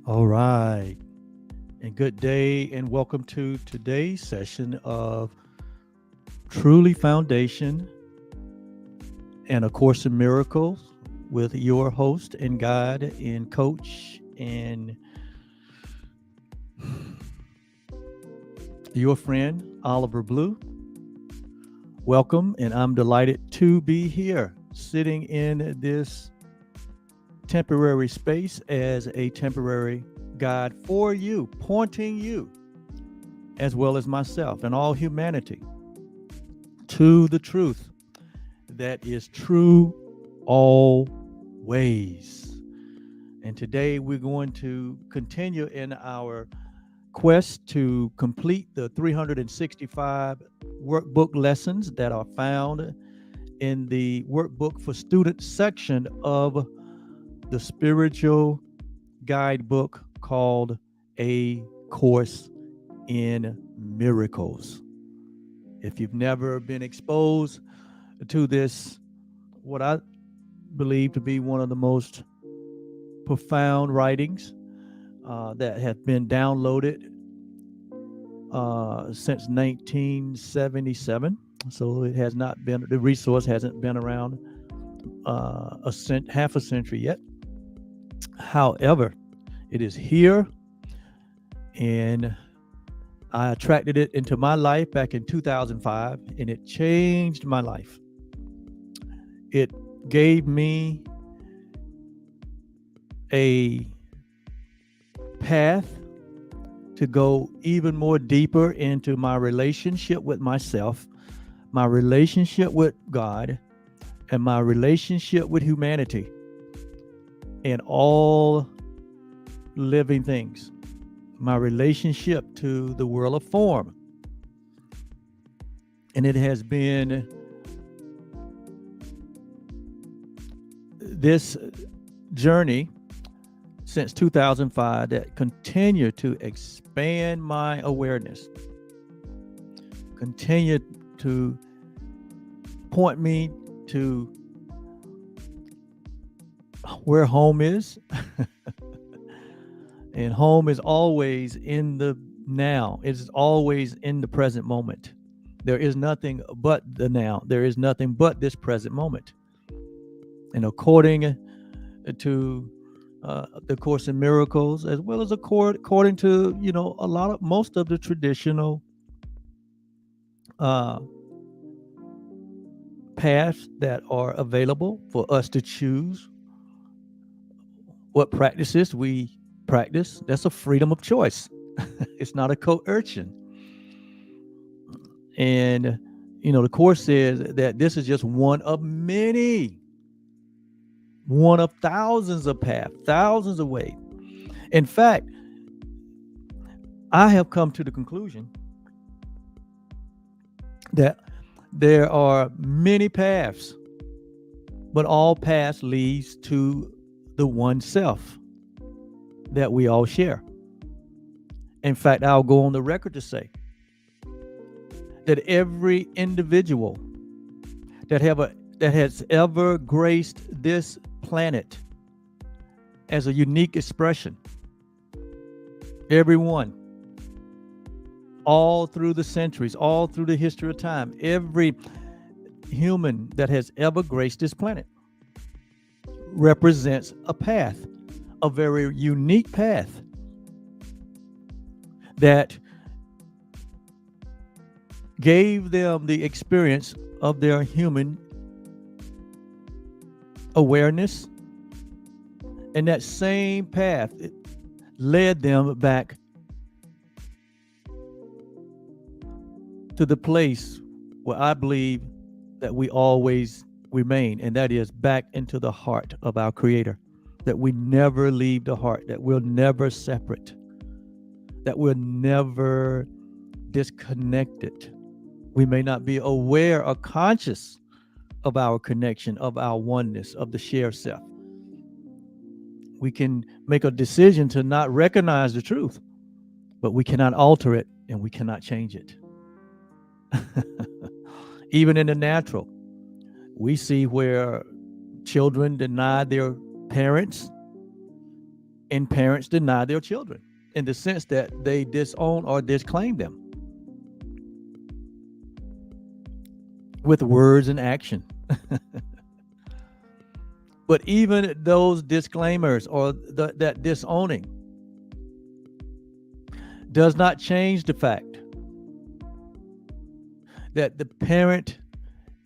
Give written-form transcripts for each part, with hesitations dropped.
All right. And good day, and welcome to today's session of Truly Foundation and A Course in Miracles with your host and guide and coach and your friend, Oliver Blue. Welcome, and I'm delighted to be here sitting in this temporary space as a temporary guide for you, pointing you, as well as myself and all humanity, to the truth that is true always. And today we're going to continue in our quest to complete the 365 workbook lessons that are found in the workbook for students section of the spiritual guidebook called A Course in Miracles. If you've never been exposed to this, what I believe to be one of the most profound writings that have been downloaded since 1977. So it has not been, the resource hasn't been around half a century yet. However, it is here, and I attracted it into my life back in 2005, and it changed my life. It gave me a path to go even more deeper into my relationship with myself, my relationship with God, and my relationship with humanity and all living things, my relationship to the world of form. And it has been this journey since 2005 that continue to expand my awareness, continue to point me to where home is. And home is always in the now. It's always in the present moment. There is nothing but the now. There is nothing but this present moment. And according to the Course in Miracles, as well as according to most of the traditional paths that are available for us to choose what practices we practice. That's a freedom of choice. It's not a coercion. And the Course says that this is just one of many, one of thousands of paths, thousands of ways. In fact, I have come to the conclusion that there are many paths, but all paths leads to the one self that we all share. In fact, I'll go on the record to say that every individual that has ever graced this planet as a unique expression, everyone, all through the centuries, all through the history of time, every human that has ever graced this planet represents a path, a very unique path that gave them the experience of their human awareness. And that same path led them back to the place where I believe that we always remain, and that is back into the heart of our Creator, that we never leave the heart, that we're never separate, that we're never disconnected. We may not be aware or conscious of our connection, of our oneness, of the shared self. We can make a decision to not recognize the truth, but we cannot alter it and we cannot change it. Even in the natural, we see where children deny their parents And parents deny their children in the sense that they disown or disclaim them with words and action. But even those disclaimers or that disowning does not change the fact that the parent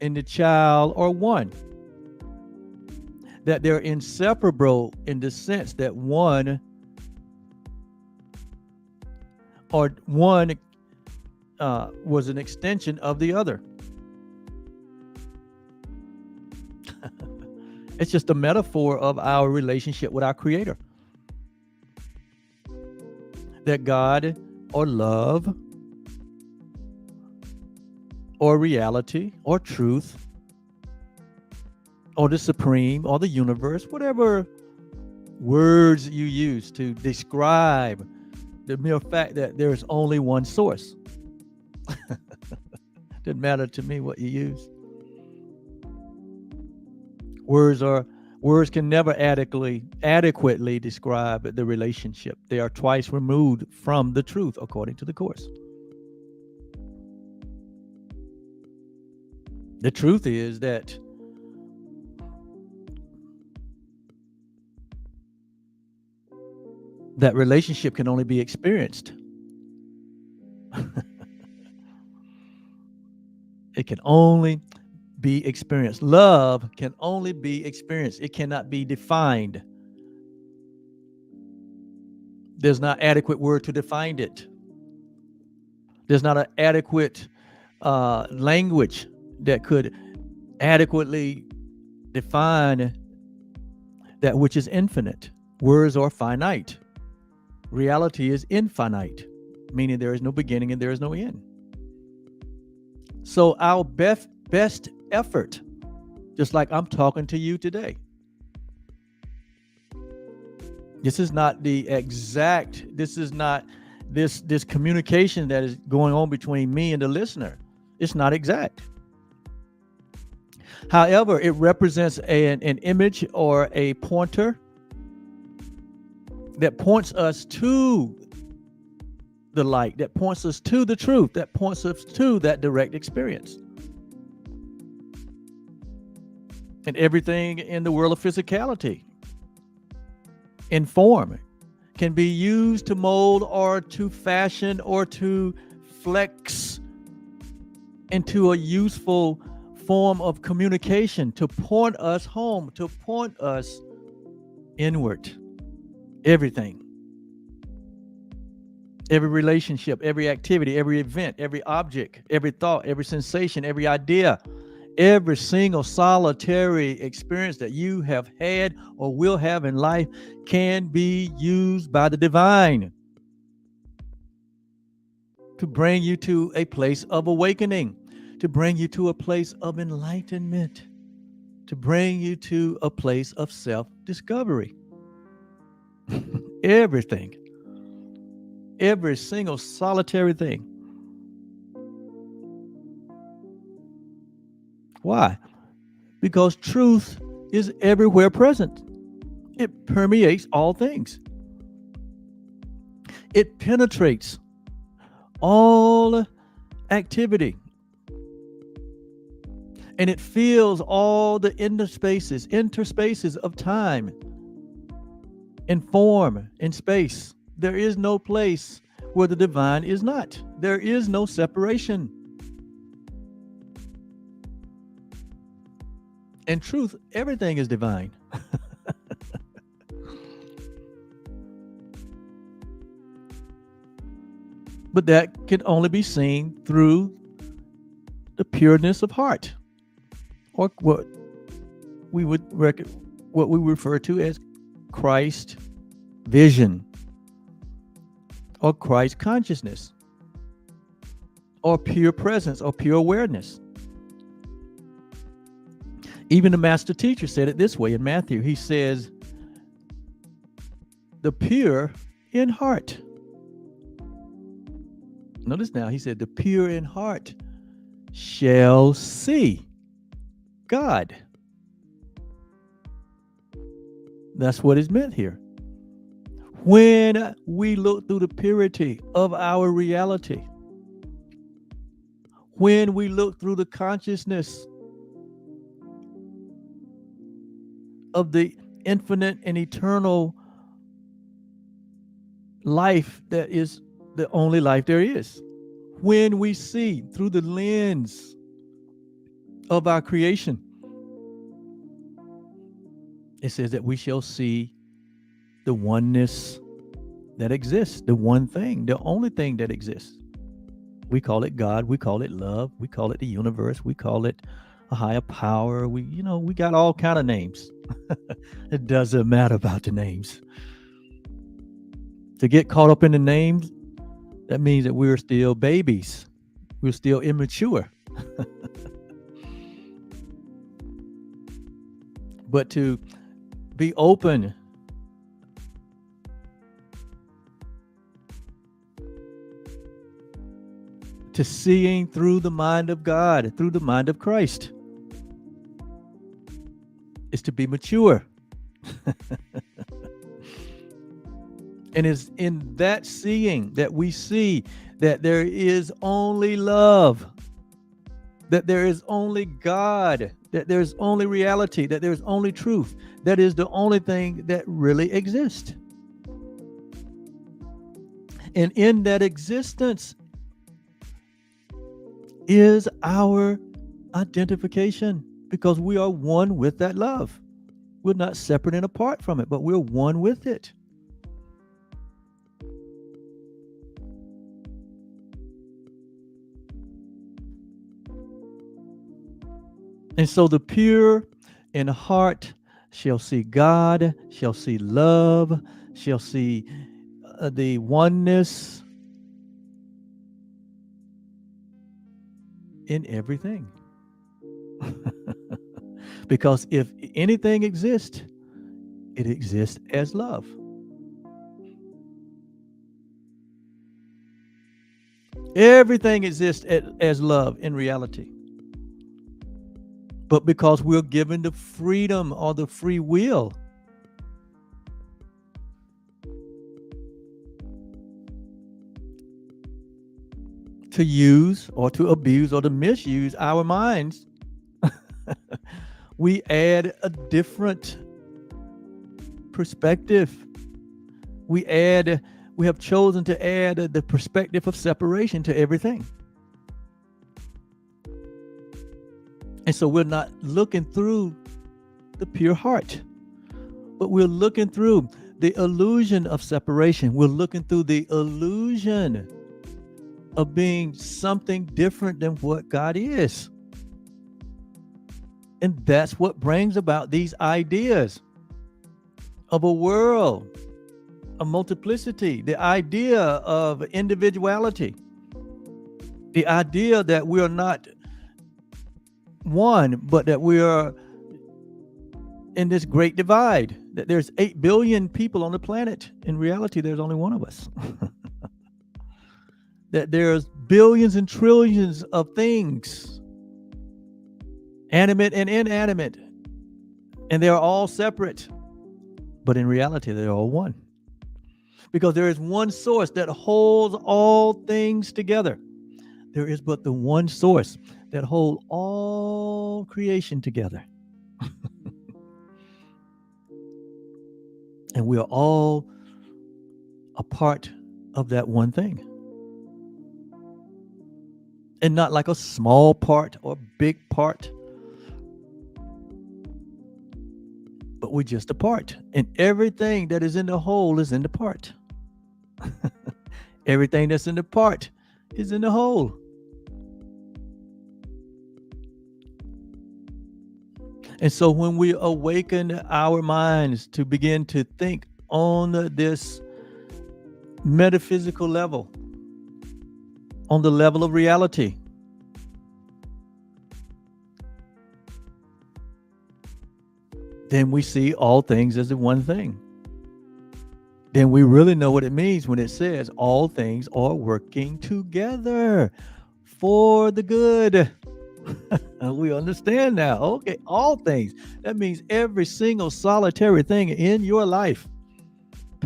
and the child are one, that they're inseparable in the sense that one was an extension of the other. It's just a metaphor of our relationship with our Creator. That God or love or reality or truth or the supreme or the universe, whatever words you use to describe the mere fact that there's only one source. Doesn't matter to me what you use. Words can never adequately describe the relationship. They are twice removed from the truth, according to the Course. The truth is that that relationship can only be experienced. It can only be experienced. Love can only be experienced. It cannot be defined. There's not adequate word to define it. There's not an adequate language that could adequately define that which is infinite. Words are finite. Reality is infinite, meaning there is no beginning and there is no end. So our best effort, just like I'm talking to you today, this is not this communication that is going on between me and the listener. It's not exact. However, it represents an image or a pointer that points us to the light, that points us to the truth, that points us to that direct experience. And everything in the world of physicality, in form, can be used to mold or to fashion or to flex into a useful form of communication, to point us home, to point us inward. Everything. Every relationship, every activity, every event, every object, every thought, every sensation, every idea, every single solitary experience that you have had or will have in life can be used by the divine to bring you to a place of awakening, to bring you to a place of enlightenment, to bring you to a place of self-discovery. Everything. Every single solitary thing. Why? Because truth is everywhere present. It permeates all things. It penetrates all activity. And it fills all the interspaces of time, in form, in space. There is no place where the divine is not. There is no separation. In truth, everything is divine. But that can only be seen through the pureness of heart, or what we refer to as Christ vision, or Christ consciousness, or pure presence, or pure awareness. Even the master teacher said it this way in Matthew. He says, the pure in heart. Notice now, he said, the pure in heart shall see God. That's what is meant here. When we look through the purity of our reality, when we look through the consciousness of the infinite and eternal life that is the only life there is, when we see through the lens of our creation, it says that we shall see the oneness that exists, the one thing, the only thing that exists. We call it God, we call it love, we call it the universe, we call it a higher power. We got all kind of names. It doesn't matter about the names. To get caught up in the names, that means that we're still babies. We're still immature. But to be open to seeing through the mind of God, through the mind of Christ, is to be mature. And it's in that seeing that we see that there is only love, that there is only God, that there's only reality, that there's only truth. That is the only thing that really exists. And in that existence is our identification, because we are one with that love. We're not separate and apart from it, but we're one with it. And so the pure in heart shall see God, shall see love, shall see the oneness in everything. Because if anything exists, it exists as love. Everything exists as love in reality. But because we're given the freedom or the free will to use or to abuse or to misuse our minds, we add a different perspective. We have chosen to add the perspective of separation to everything. And so we're not looking through the pure heart, but we're looking through the illusion of separation. We're looking through the illusion of being something different than what God is. And that's what brings about these ideas of a world, a multiplicity, the idea of individuality, the idea that we are not one, but that we are in this great divide, that there's 8 billion people on the planet. In reality, there's only one of us. That there's billions and trillions of things, animate and inanimate, and they're all separate. But in reality, they're all one. Because there is one source that holds all things together. There is but the one source that holds all creation together. And we are all a part of that one thing. And not like a small part or big part, but we're just a part. And everything that is in the whole is in the part. Everything that's in the part is in the whole. And so when we awaken our minds to begin to think on this metaphysical level, on the level of reality, then we see all things as the one thing. Then we really know what it means when it says all things are working together for the good. We understand now. Okay, all things. That means every single solitary thing in your life,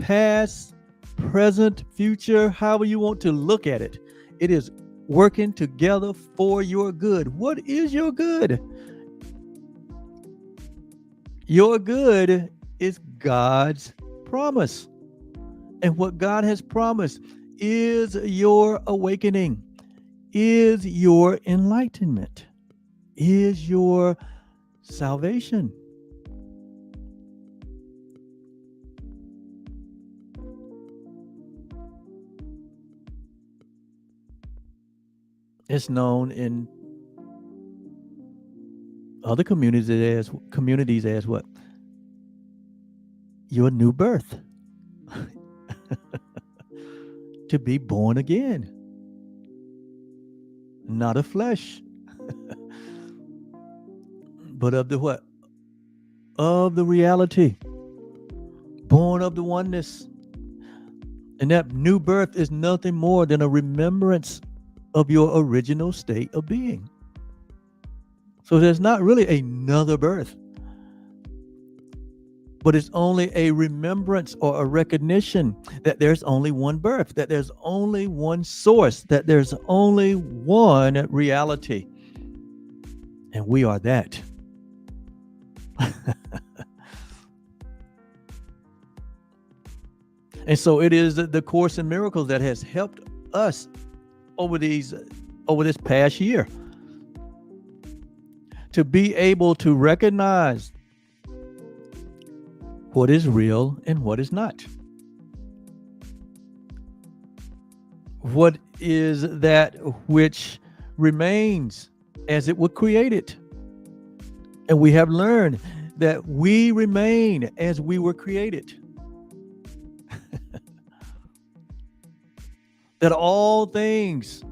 past, present, future, however you want to look at it. It is working together for your good. What is your good? Your good is God's promise. And what God has promised is your awakening, is your enlightenment, is your salvation. It's known in other communities as what? Your new birth. To be born again. Not of flesh, but of the what? Of the reality. Born of the oneness. And that new birth is nothing more than a remembrance of your original state of being. So there's not really another birth, but it's only a remembrance or a recognition that there's only one birth, that there's only one source, that there's only one reality. And we are that. And so it is the Course in Miracles that has helped us over this past year to be able to recognize what is real and what is not. What is that which remains as it was created? And we have learned that we remain as we were created. That all things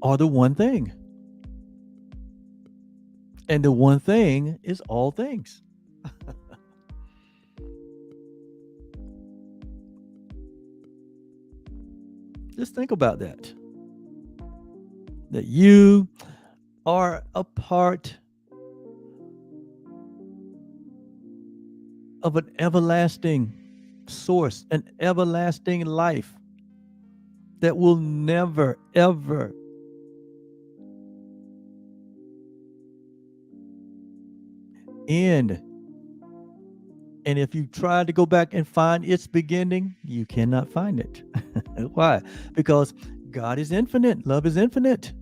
are the one thing. And the one thing is all things. Just think about that. That you are a part of an everlasting source, an everlasting life that will never, ever end. And if you try to go back and find its beginning, you cannot find it. Why? Because God is infinite. Love is infinite.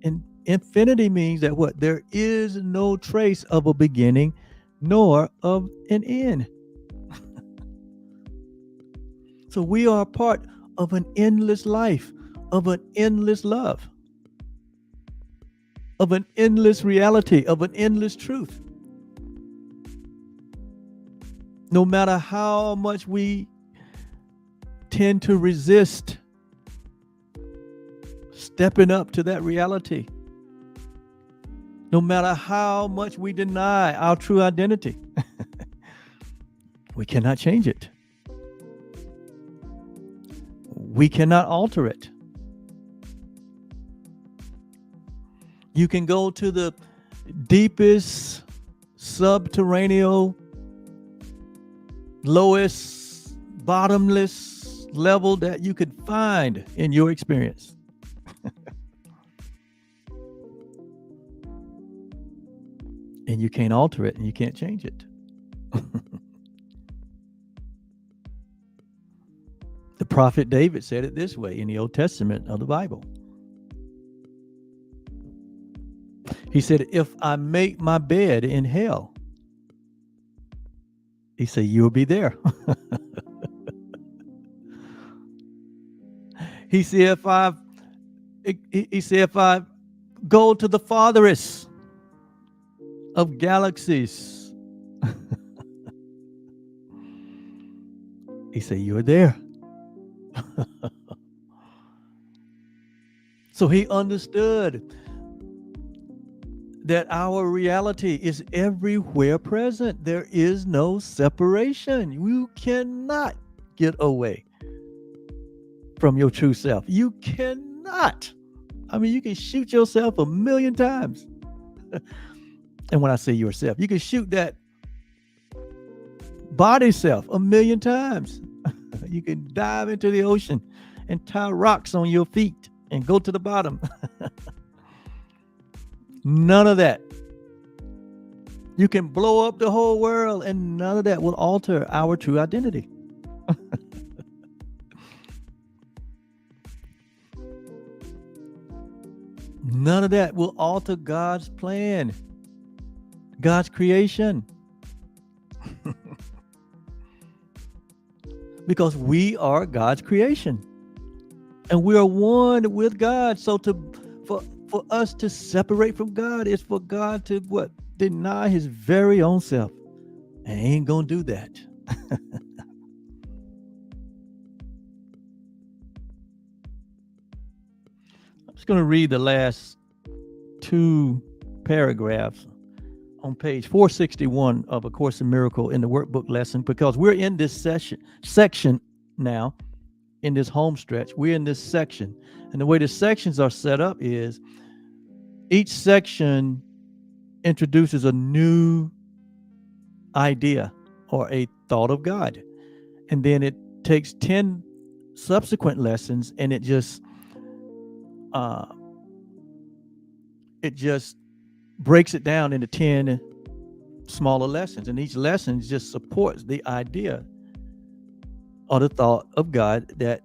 And infinity means that what? There is no trace of a beginning nor of an end. So we are part of an endless life, of an endless love, of an endless reality, of an endless truth. No matter how much we tend to resist stepping up to that reality, no matter how much we deny our true identity, we cannot change it. We cannot alter it. You can go to the deepest subterranean, lowest, bottomless level that you could find in your experience. And you can't alter it and you can't change it. The prophet David said it this way in the Old Testament of the Bible. He said, if I make my bed in hell, he said, you'll be there. He said, if I go to the farthest of galaxies, he said, you're there. So he understood that our reality is everywhere present. There is no separation. You cannot get away from your true self. You cannot. I mean, you can shoot yourself 1,000,000 times. And when I say yourself, you can shoot that body self 1,000,000 times. You can dive into the ocean and tie rocks on your feet and go to the bottom. None of that. You can blow up the whole world, and none of that will alter our true identity. None of that will alter God's plan, God's creation. Because we are God's creation. And we are one with God. So for us to separate from God is for God to what? Deny his very own self. And he ain't gonna do that. I'm just gonna read the last 2 paragraphs on page 461 of A Course in Miracle in the workbook lesson, because we're in this section now, in this home stretch. We're in this section. And the way the sections are set up is each section introduces a new idea or a thought of God. And then it takes 10 subsequent lessons and it just breaks it down into 10 smaller lessons. And each lesson just supports the idea or the thought of God that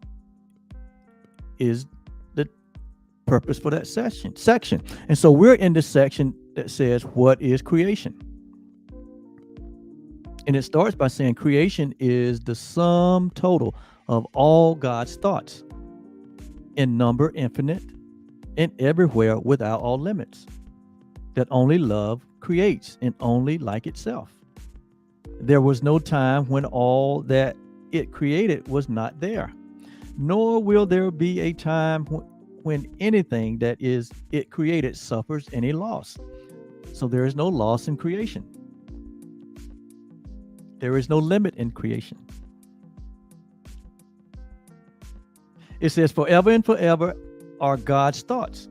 is the purpose for that section. And so we're in the section that says, what is creation? And it starts by saying creation is the sum total of all God's thoughts, in number infinite and everywhere without all limits, that only love creates and only like itself. There was no time when all that it created was not there, nor will there be a time when anything that is it created suffers any loss. So there is no loss in creation. There is no limit in creation. It says, forever and forever are God's thoughts,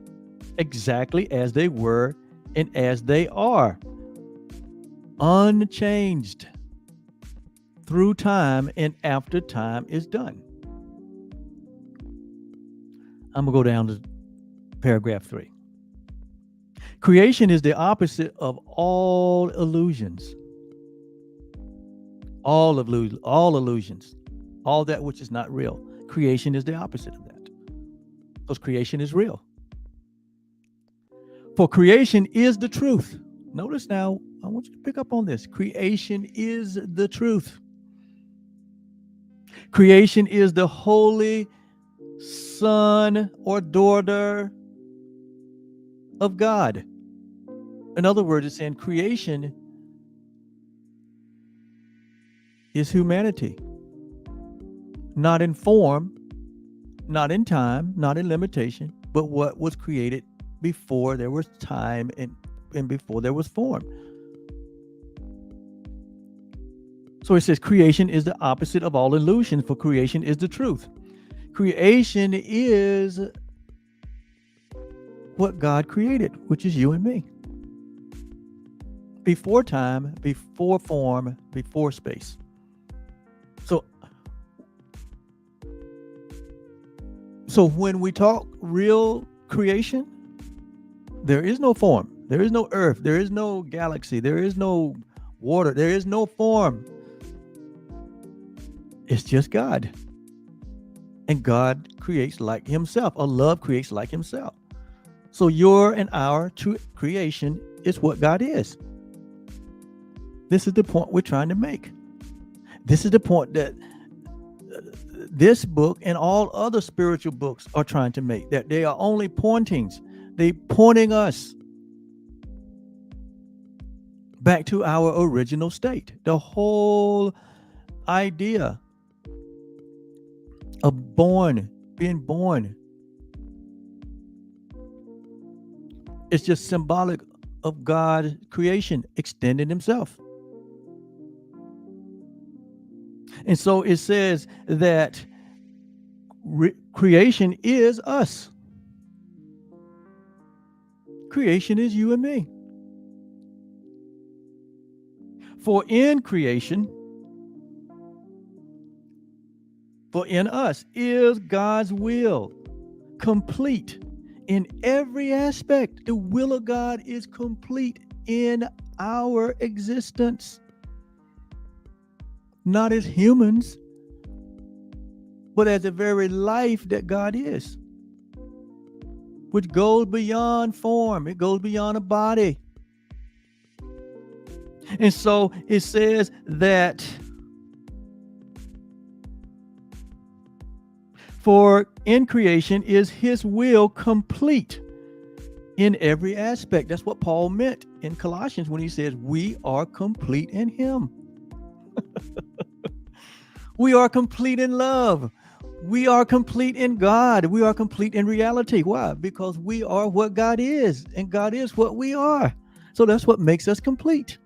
exactly as they were and as they are, unchanged through time and after time is done. I'm going to go down to paragraph 3. Creation is the opposite of all illusions. All illusions, all that which is not real. Creation is the opposite of that, because creation is real. For creation is the truth. Notice now, I want you to pick up on this. Creation is the truth. Creation is the holy son or daughter of God. In other words, it's saying creation is humanity, not in form, not in time, not in limitation, but what was created before there was time and before there was form. So it says creation is the opposite of all illusion, for creation is the truth. Creation is what God created, which is you and me. Before time, before form, before space. So when we talk real creation, there is no form, there is no earth, there is no galaxy, there is no water, there is no form. It's just God. And God creates like himself, or love creates like himself. So your and our true creation is what God is. This is the point we're trying to make. This is the point that this book and all other spiritual books are trying to make, that they are only pointings. They pointing us back to our original state. The whole idea of being born, it's just symbolic of God's creation extending himself. And so it says that creation is us. Creation is you and me. For in creation, For in us is God's will complete in every aspect. The will of God is complete in our existence, not as humans, but as the very life that God is, which goes beyond form. It goes beyond a body. And so it says that for in creation is his will complete in every aspect. That's what Paul meant in Colossians when he says we are complete in him. We are complete in love. We are complete in God. We are complete in reality. Why? Because we are what God is, and God is what we are. So that's what makes us complete.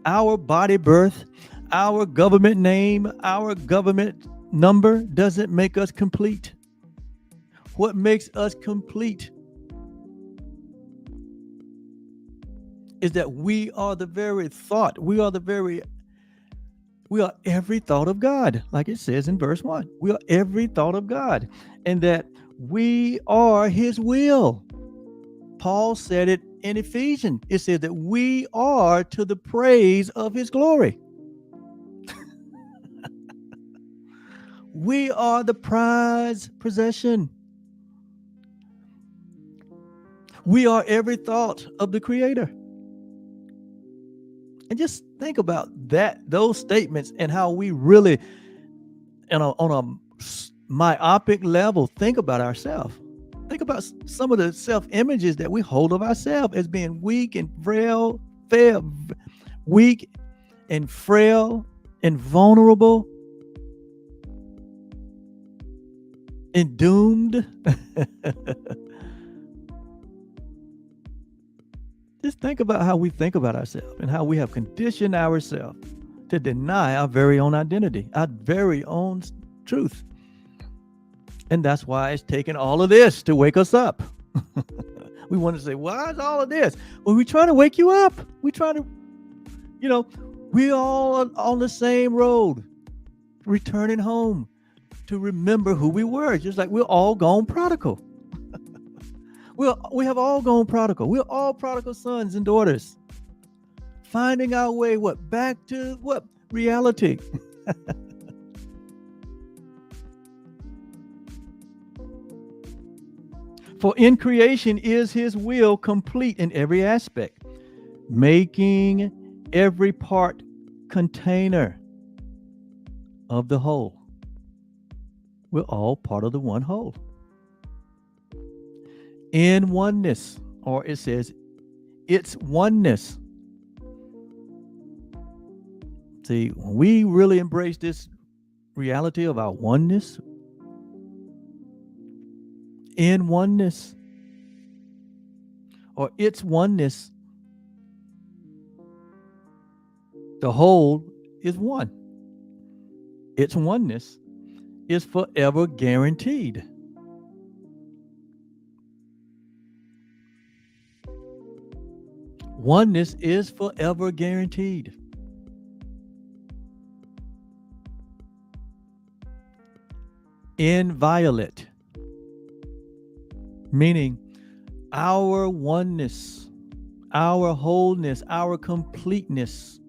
Our body birth, our government name, our government number doesn't make us complete. What makes us complete is that we are the very thought. We are every thought of God, like it says in verse 1. We are every thought of God, and that we are his will. Paul said it in Ephesians. It said that we are to the praise of his glory. We are the prized possession. We are every thought of the Creator. And just think about those statements, and how we really, on a myopic level, think about ourselves. Think about some of the self-images that we hold of ourselves as being weak and frail, weak and frail and vulnerable and doomed. Just think about how we think about ourselves and how we have conditioned ourselves to deny our very own identity, our very own truth. And that's why it's taken all of this to wake us up. We want to say, why is all of this? Well, we're trying to wake you up. We're trying to, we all on the same road, returning home to remember who we were, just like we're all gone prodigal. We have all gone prodigal. We're all prodigal sons and daughters, finding our way back to reality. For in creation is his will complete in every aspect, making every part container of the whole. We're all part of the one whole. In oneness, or it says it's oneness. See, when we really embrace this reality of our oneness, in oneness, or its oneness, the whole is one. Its oneness is forever guaranteed. Oneness is forever guaranteed. Inviolate, meaning our oneness, our wholeness, our completeness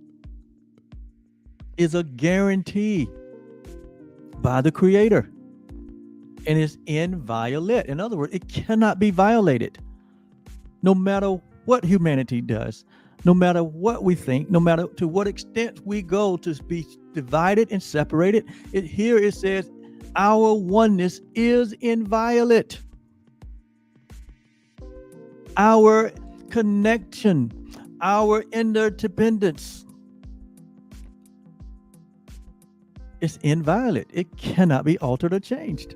is a guarantee by the Creator, and is inviolate. In other words, it cannot be violated, no matter what humanity does, no matter what we think, no matter to what extent we go to be divided and separated. Here it says our oneness is inviolate. Our connection, our interdependence is inviolate. It cannot be altered or changed.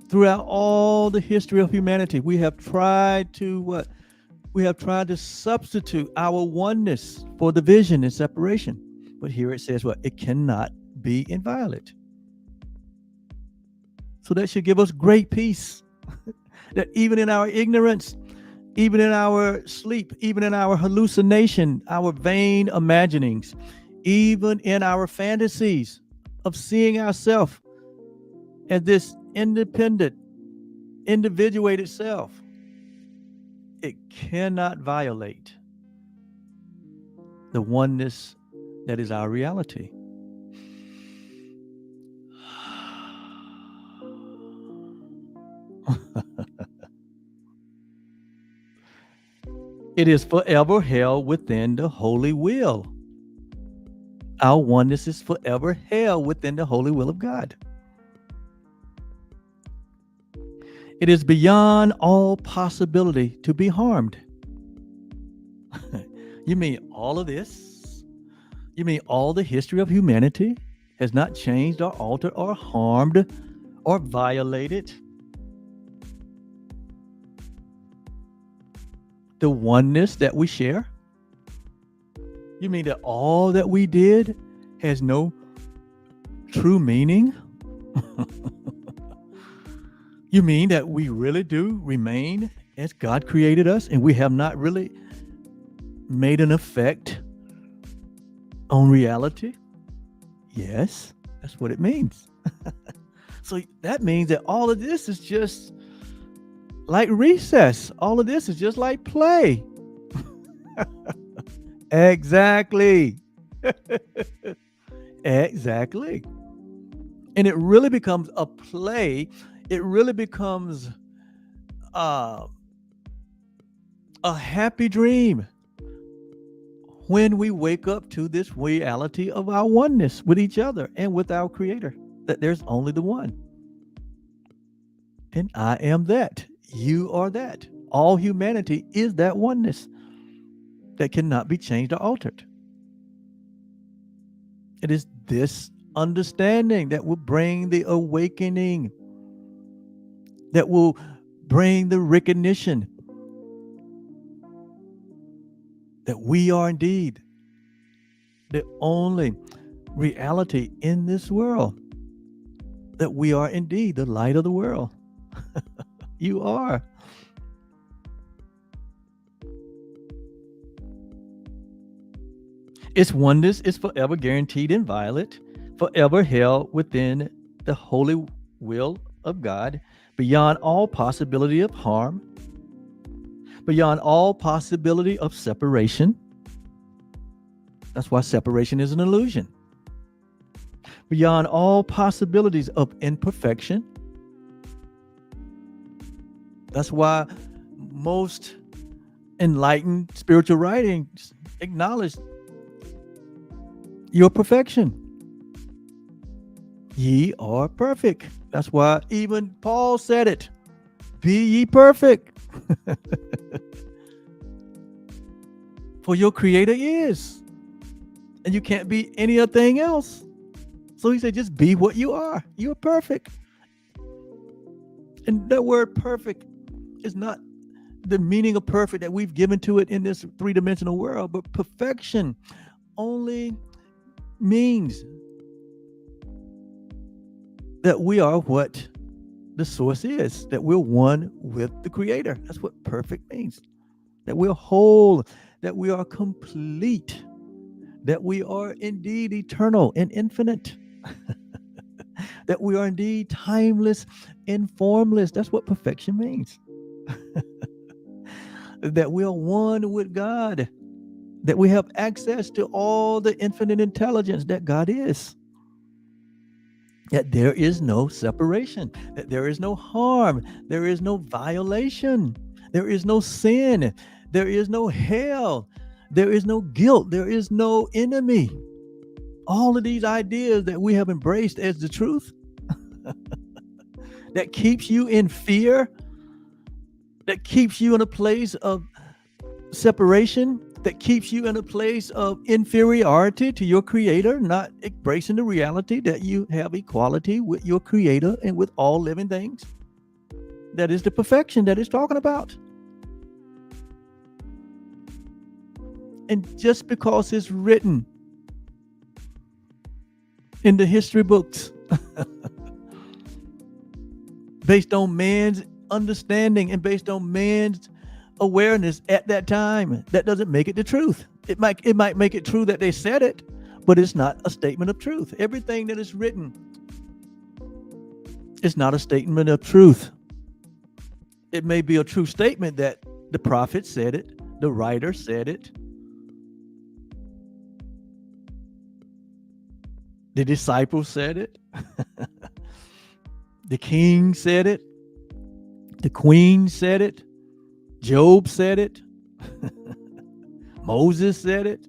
Throughout all the history of humanity, we have tried to substitute our oneness for division and separation. But here it says it cannot be inviolate. So that should give us great peace that even in our ignorance, even in our sleep, even in our hallucination, our vain imaginings, even in our fantasies of seeing ourselves as this independent, individuated self, it cannot violate the oneness that is our reality. It is forever held within the holy will. Our oneness is forever held within the holy will of God. It is beyond all possibility to be harmed. You mean all of this? You mean all the history of humanity has not changed or altered or harmed or violated the oneness that we share? You mean that all that we did has no true meaning? You mean that we really do remain as God created us and we have not really made an effect on reality? Yes, that's what it means. So that means that all of this is just like recess. All of this is just like play. Exactly. Exactly. And it really becomes a play. It really becomes a happy dream when we wake up to this reality of our oneness with each other and with our Creator, that there's only the one. And I am that. You are that. All humanity is that oneness that cannot be changed or altered. It is this understanding that will bring the awakening, that will bring the recognition that we are indeed the only reality in this world, that we are indeed the light of the world. You are. Its oneness is forever guaranteed inviolate, forever held within the holy will of God, beyond all possibility of harm, beyond all possibility of separation. That's why separation is an illusion. Beyond all possibilities of imperfection. That's why most enlightened spiritual writings acknowledge your perfection. Ye are perfect. That's why even Paul said it. Be ye perfect. For your Creator is. And you can't be anything else. So he said, just be what you are. You're perfect. And that word perfect is not the meaning of perfect that we've given to it in this three-dimensional world, but perfection only means that we are what the source is, that we're one with the Creator. That's what perfect means. That we're whole, that we are complete, that we are indeed eternal and infinite, that we are indeed timeless and formless. That's what perfection means. That we are one with God, that we have access to all the infinite intelligence that God is, that there is no separation, that there is no harm, there is no violation, there is no sin, there is no hell, there is no guilt, there is no enemy. All of these ideas that we have embraced as the truth that keeps you in fear, that keeps you in a place of separation, that keeps you in a place of inferiority to your Creator, not embracing the reality that you have equality with your Creator and with all living things. That is the perfection that it's talking about. And just because it's written in the history books based on man's understanding and based on man's awareness at that time. That doesn't make it the truth. It might make it true that they said it, but it's not a statement of truth. Everything that is written is not a statement of truth. It may be a true statement that the prophet said it, the writer said it, the disciples said it, the king said it, the queen said it, Job said it, Moses said it.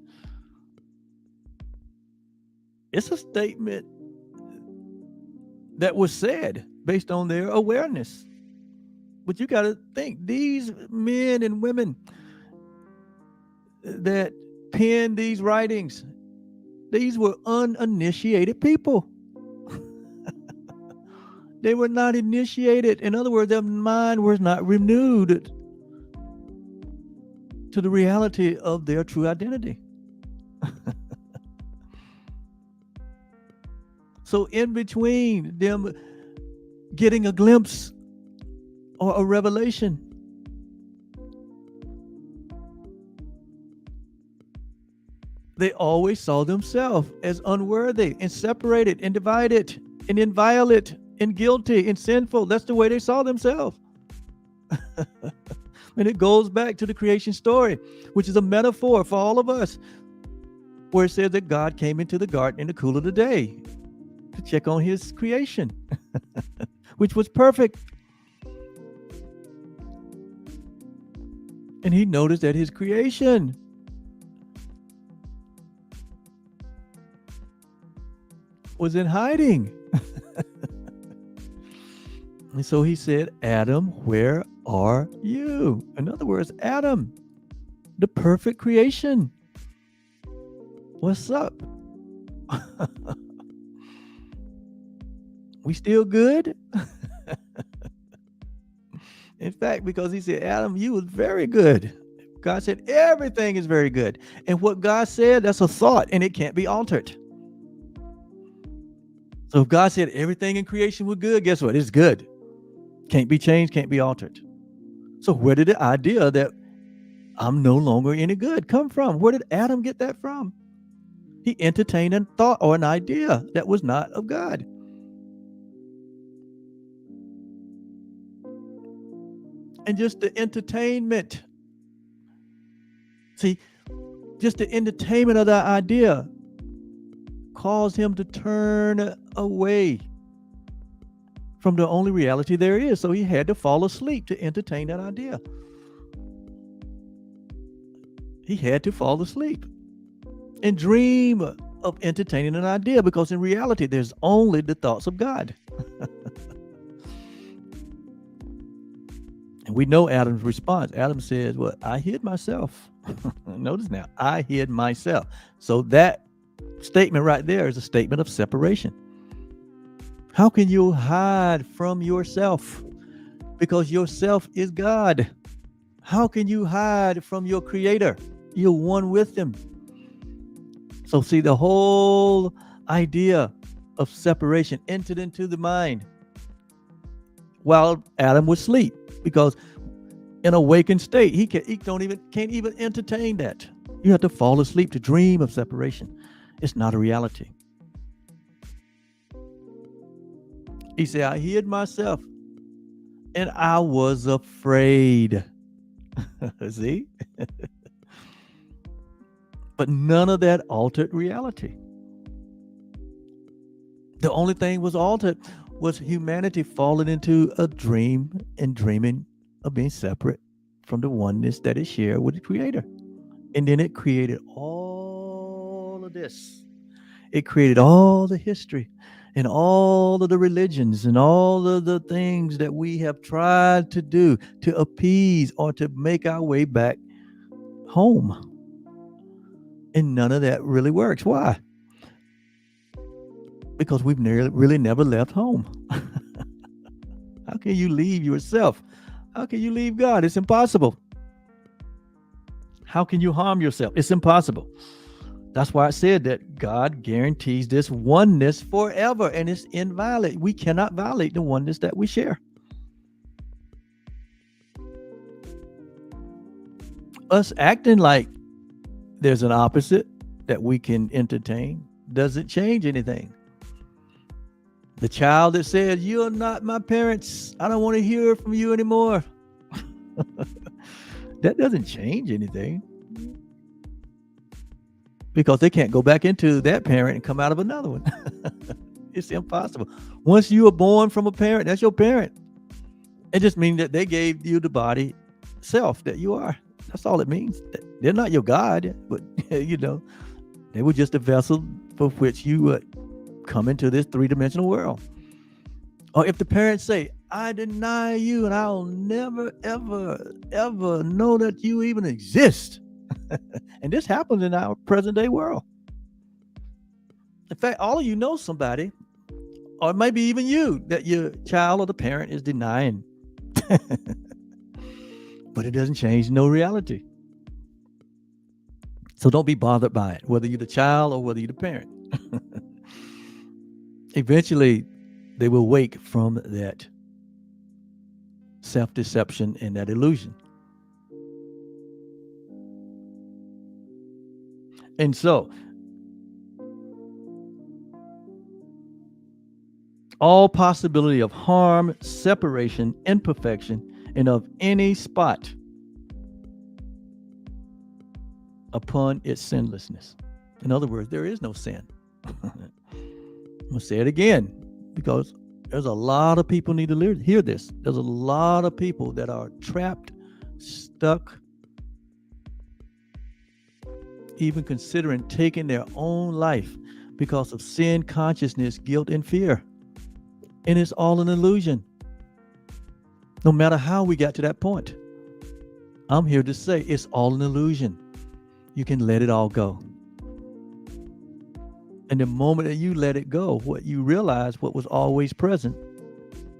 It's a statement that was said based on their awareness. But you got to think, these men and women that penned these writings, these were uninitiated people. They were not initiated. In other words, their mind was not renewed to the reality of their true identity. So in between them getting a glimpse or a revelation, they always saw themselves as unworthy and separated and divided and inviolate and guilty and sinful. That's the way they saw themselves. And it goes back to the creation story, which is a metaphor for all of us, where it says that God came into the garden in the cool of the day to check on his creation, which was perfect. And he noticed that his creation was in hiding. And so he said, Adam, where are you? In other words, Adam, the perfect creation. What's up? We still good? In fact, because he said, Adam, you was very good. God said, everything is very good. And what God said, that's a thought, and it can't be altered. So if God said everything in creation was good, guess what? It's good. Can't be changed, can't be altered. So where did the idea that I'm no longer any good come from? Where did Adam get that from? He entertained a thought or an idea that was not of God. And just the entertainment. See, just the entertainment of that idea caused him to turn away from the only reality there is. So he had to fall asleep to entertain that idea. He had to fall asleep and dream of entertaining an idea, because in reality, there's only the thoughts of God. And we know Adam's response. Adam says, well, I hid myself. Notice now, I hid myself. So that statement right there is a statement of separation. How can you hide from yourself? Because yourself is God. How can you hide from your creator? You're one with him. So see, the whole idea of separation entered into the mind while Adam was asleep, because in awakened state, he can't even entertain that. You have to fall asleep to dream of separation. It's not a reality. He said, I hid myself and I was afraid. See? But none of that altered reality. The only thing was altered was humanity falling into a dream and dreaming of being separate from the oneness that it shared with the Creator. And then it created all of this. It created all the history and all of the religions and all of the things that we have tried to do to appease or to make our way back home. And none of that really works. Why? Because we've really never left home. How can you leave yourself? How can you leave God? It's impossible. How can you harm yourself? It's impossible. That's why I said that God guarantees this oneness forever, and it's inviolate. We cannot violate the oneness that we share. us acting like there's an opposite that we can entertain doesn't change anything. The child that says, "You're not my parents, I don't want to hear from you anymore," that doesn't change anything, because they can't go back into that parent and come out of another one. It's impossible. Once you are born from a parent, that's your parent. It just means that they gave you the body self that you are. That's all it means. They're not your God, but they were just a vessel for which you would come into this three-dimensional world. Or if the parents say, "I deny you and I'll never, ever, ever know that you even exist." And this happens in our present day world. In fact, all of you know somebody, or maybe even you, that your child or the parent is denying. But it doesn't change no reality. So don't be bothered by it, whether you're the child or whether you're the parent. Eventually, they will wake from that self-deception and that illusion. And so, all possibility of harm, separation, imperfection, and of any spot upon its sinlessness. In other words, there is no sin. I'm going to say it again, because there's a lot of people need to hear this. There's a lot of people that are trapped, stuck, even considering taking their own life because of sin, consciousness, guilt, and fear. And it's all an illusion. No matter how we got to that point, I'm here to say it's all an illusion. You can let it all go. And the moment that you let it go, what you realize what was always present,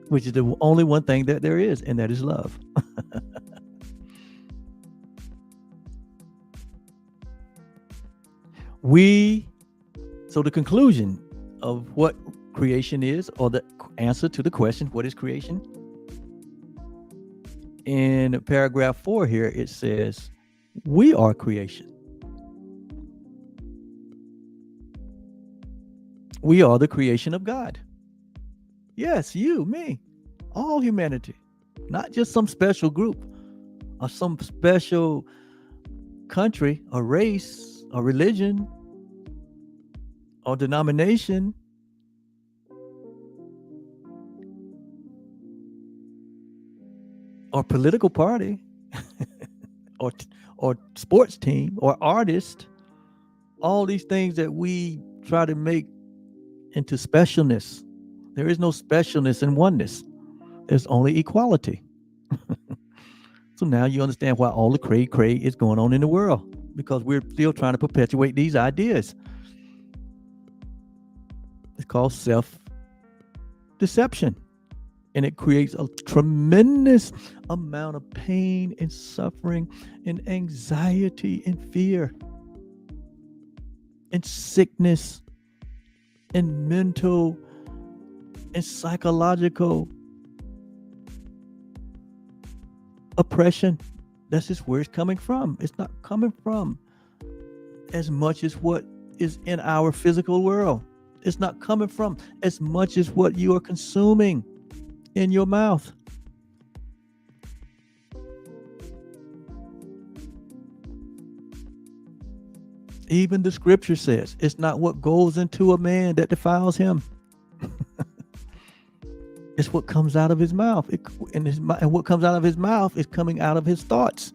which is the only one thing that there is, and that is love. So the conclusion of what creation is, or the answer to the question, what is creation? In paragraph 4 here, it says, we are creation. We are the creation of God. Yes, you, me, all humanity, not just some special group or some special country or race or religion or denomination. Or political party, or sports team, or artist. All these things that we try to make into specialness. There is no specialness in oneness. There's only equality. So now you understand why all the cray is going on in the world, because we're still trying to perpetuate these ideas. It's called self-deception. And it creates a tremendous amount of pain and suffering and anxiety and fear and sickness and mental and psychological oppression. That's just where it's coming from. It's not coming from as much as what is in our physical world. It's not coming from as much as what you are consuming in your mouth. Even the scripture says it's not what goes into a man that defiles him. It's what comes out of his mouth. And what comes out of his mouth is coming out of his thoughts.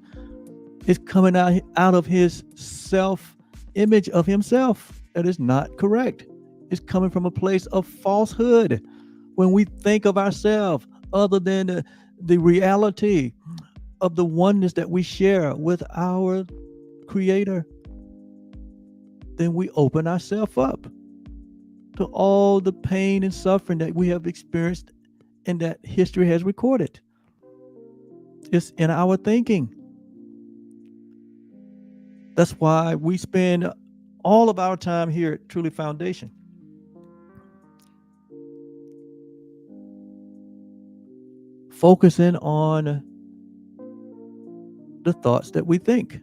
It's coming out of his self-image of himself that is not correct. It's coming from a place of falsehood. When we think of ourselves other than the reality of the oneness that we share with our Creator, then we open ourselves up to all the pain and suffering that we have experienced and that history has recorded. It's in our thinking. That's why we spend all of our time here at Truly Foundation focusing on the thoughts that we think.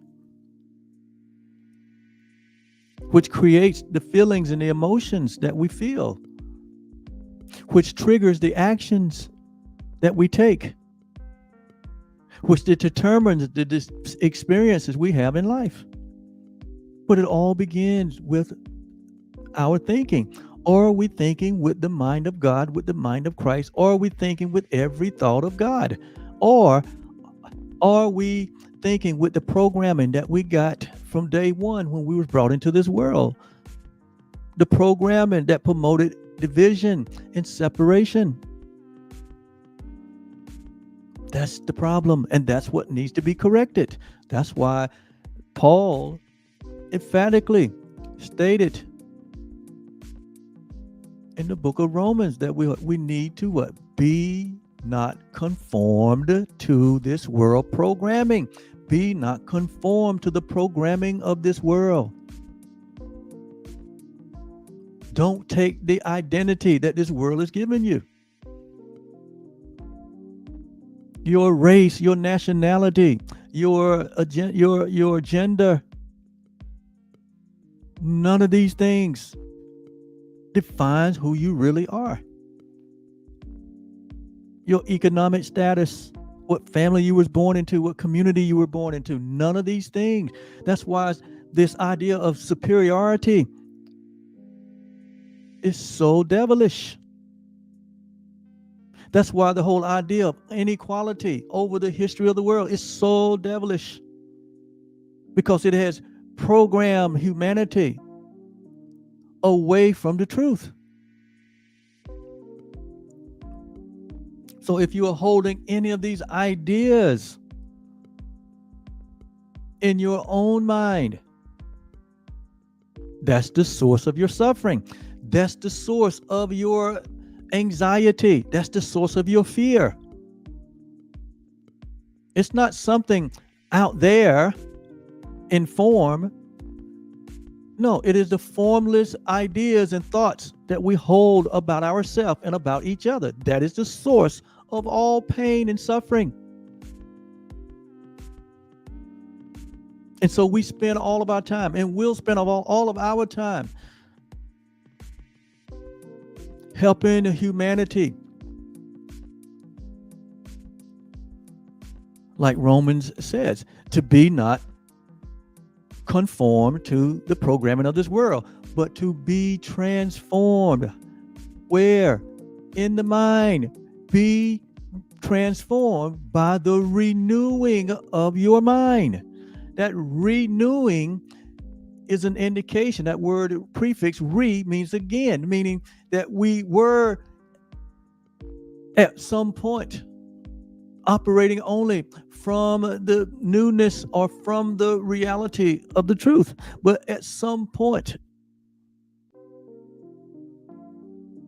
which creates the feelings and the emotions that we feel, which triggers the actions that we take, which determines the experiences we have in life. But it all begins with our thinking. Or are we thinking with the mind of God, with the mind of Christ? Or are we thinking with every thought of God? Or are we thinking with the programming that we got from day one when we were brought into this world? The programming that promoted division and separation. That's the problem, and that's what needs to be corrected. That's why Paul emphatically stated in the book of Romans that we need to what? Be not conformed to this world programming. Be not conformed to the programming of this world. Don't take the identity that this world has given you. Your race, your nationality, your gender. None of these things defines who you really are. Your economic status, what family you was born into, what community you were born into, none of these things. That's why this idea of superiority is so devilish. That's why the whole idea of inequality over the history of the world is so devilish, because it has programmed humanity away from the truth. So if you are holding any of these ideas in your own mind, that's the source of your suffering. That's the source of your anxiety. That's the source of your fear. It's not something out there in form. No, it is the formless ideas and thoughts that we hold about ourselves and about each other. That is the source of all pain and suffering. And so we spend all of our time, and we'll spend all of our time helping humanity. Like Romans says, to be not conformed to the programming of this world, but to be transformed. Where? In the mind. Be transformed by the renewing of your mind. That renewing is an indication. That word prefix re means again, meaning that we were at some point operating only from the newness or from the reality of the truth. But at some point,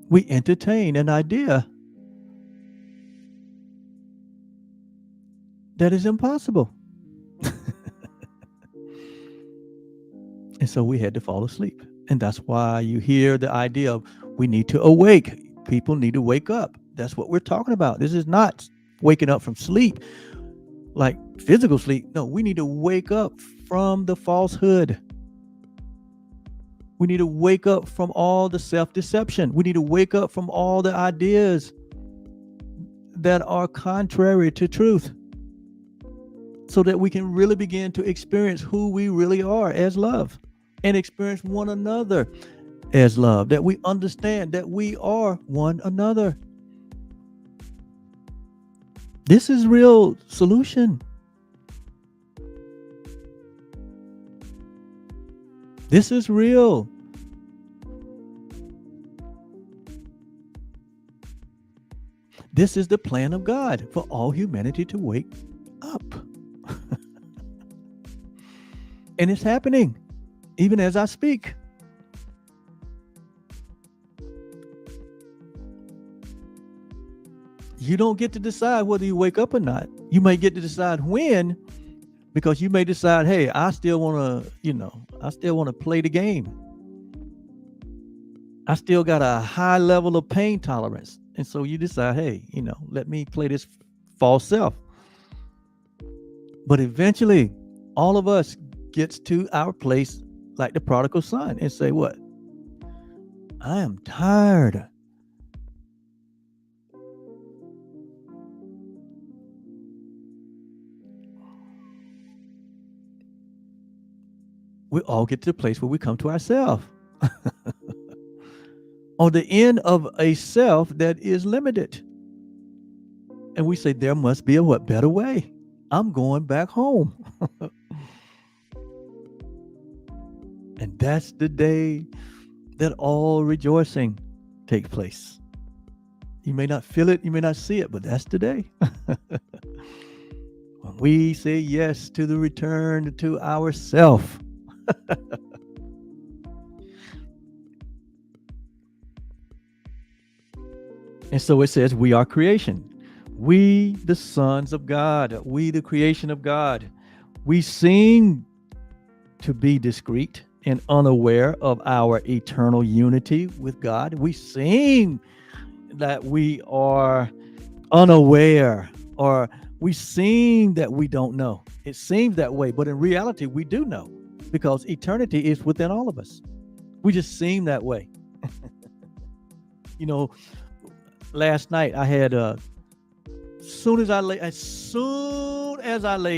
we entertain an idea that is impossible. And so we had to fall asleep. And that's why you hear the idea of we need to awake. People need to wake up. That's what we're talking about. This is not waking up from sleep, like physical sleep. No, we need to wake up from the falsehood. We need to wake up from all the self-deception. We need to wake up from all the ideas that are contrary to truth, so that we can really begin to experience who we really are as love, and experience one another as love, that we understand that we are one another. This is real solution. This is real. This is the plan of God for all humanity to wake up. And it's happening even as I speak. You don't get to decide whether you wake up or not. You may get to decide when, because you may decide, hey, I still want to play the game. I still got a high level of pain tolerance. And so you decide, hey, let me play this false self. But eventually, all of us gets to our place like the prodigal son, and say, what? I am tired. We all get to the place where we come to ourselves. On the end of a self that is limited. And we say, there must be a what? Better way. I'm going back home. And that's the day that all rejoicing takes place. You may not feel it, you may not see it, but that's the day. When we say yes to the return to ourself. And so it says, we are creation. We, the sons of God, we, the creation of God. We seem to be discreet and unaware of our eternal unity with God. We seem that we are unaware, or we seem that we don't know. It seems that way, but in reality, we do know, because eternity is within all of us. We just seem that way. Last night I had as soon as I lay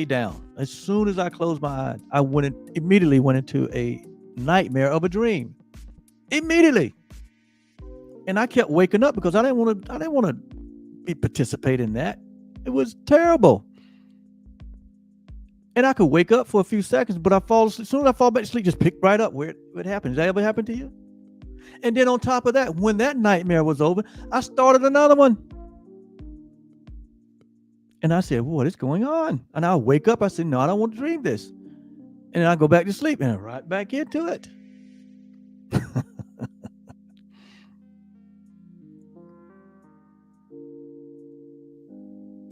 down, as soon as I closed my eyes, I immediately went into a nightmare of a dream. Immediately. And I kept waking up because I didn't want to participate in that. It was terrible. And I could wake up for a few seconds, but I fall asleep. As soon as I fall back to sleep, just pick right up where it happened. Does that ever happen to you? And then on top of that, when that nightmare was over, I started another one. And I said, what is going on? And I wake up, I said, no, I don't want to dream this. And I go back to sleep and right back into it.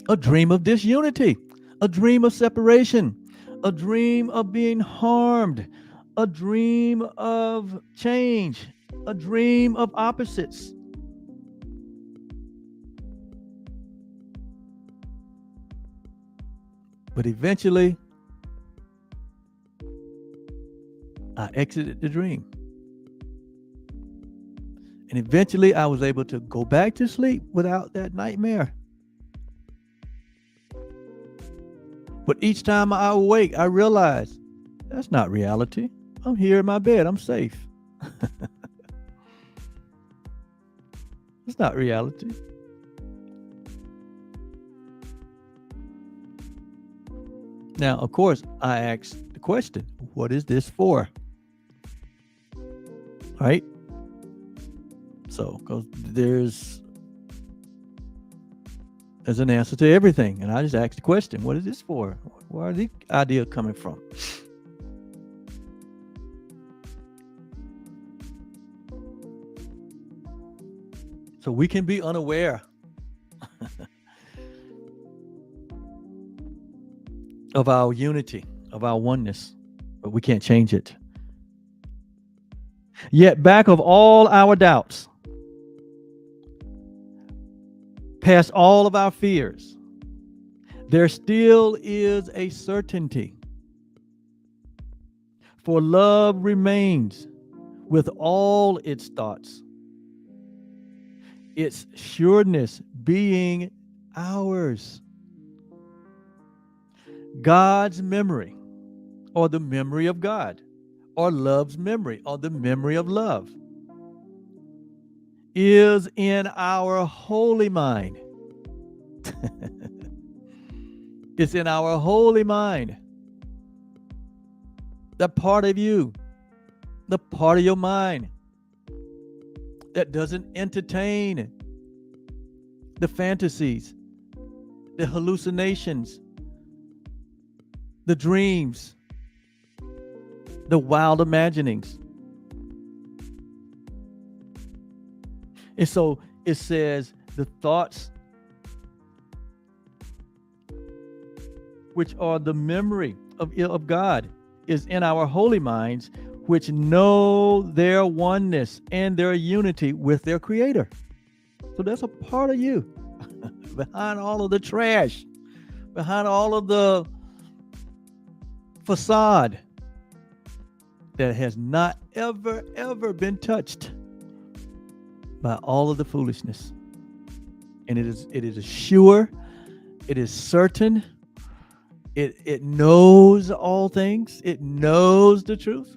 A dream of disunity, a dream of separation, a dream of being harmed, a dream of change, a dream of opposites. But eventually, I exited the dream. And eventually, I was able to go back to sleep without that nightmare. But each time I awake, I realize that's not reality. I'm here in my bed. I'm safe. It's not reality. Now, of course, I asked the question, what is this for? Right? So, because there's an answer to everything. And I just asked the question, what is this for? Where are these ideas coming from? So we can be unaware of our unity, of our oneness, but we can't change it. Yet back of all our doubts, past all of our fears, there still is a certainty. For love remains with all its thoughts, its sureness being ours. God's memory, or the memory of God, or love's memory, or the memory of love, is in our holy mind. It's in our holy mind. That part of you, the part of your mind that doesn't entertain the fantasies, the hallucinations, the dreams, the wild imaginings. And so it says the thoughts which are the memory of God is in our holy minds, which know their oneness and their unity with their Creator. So that's a part of you behind all of the trash, behind all of the facade. that has not ever been touched by all of the foolishness. And it is sure, it is certain, it knows all things, it knows the truth.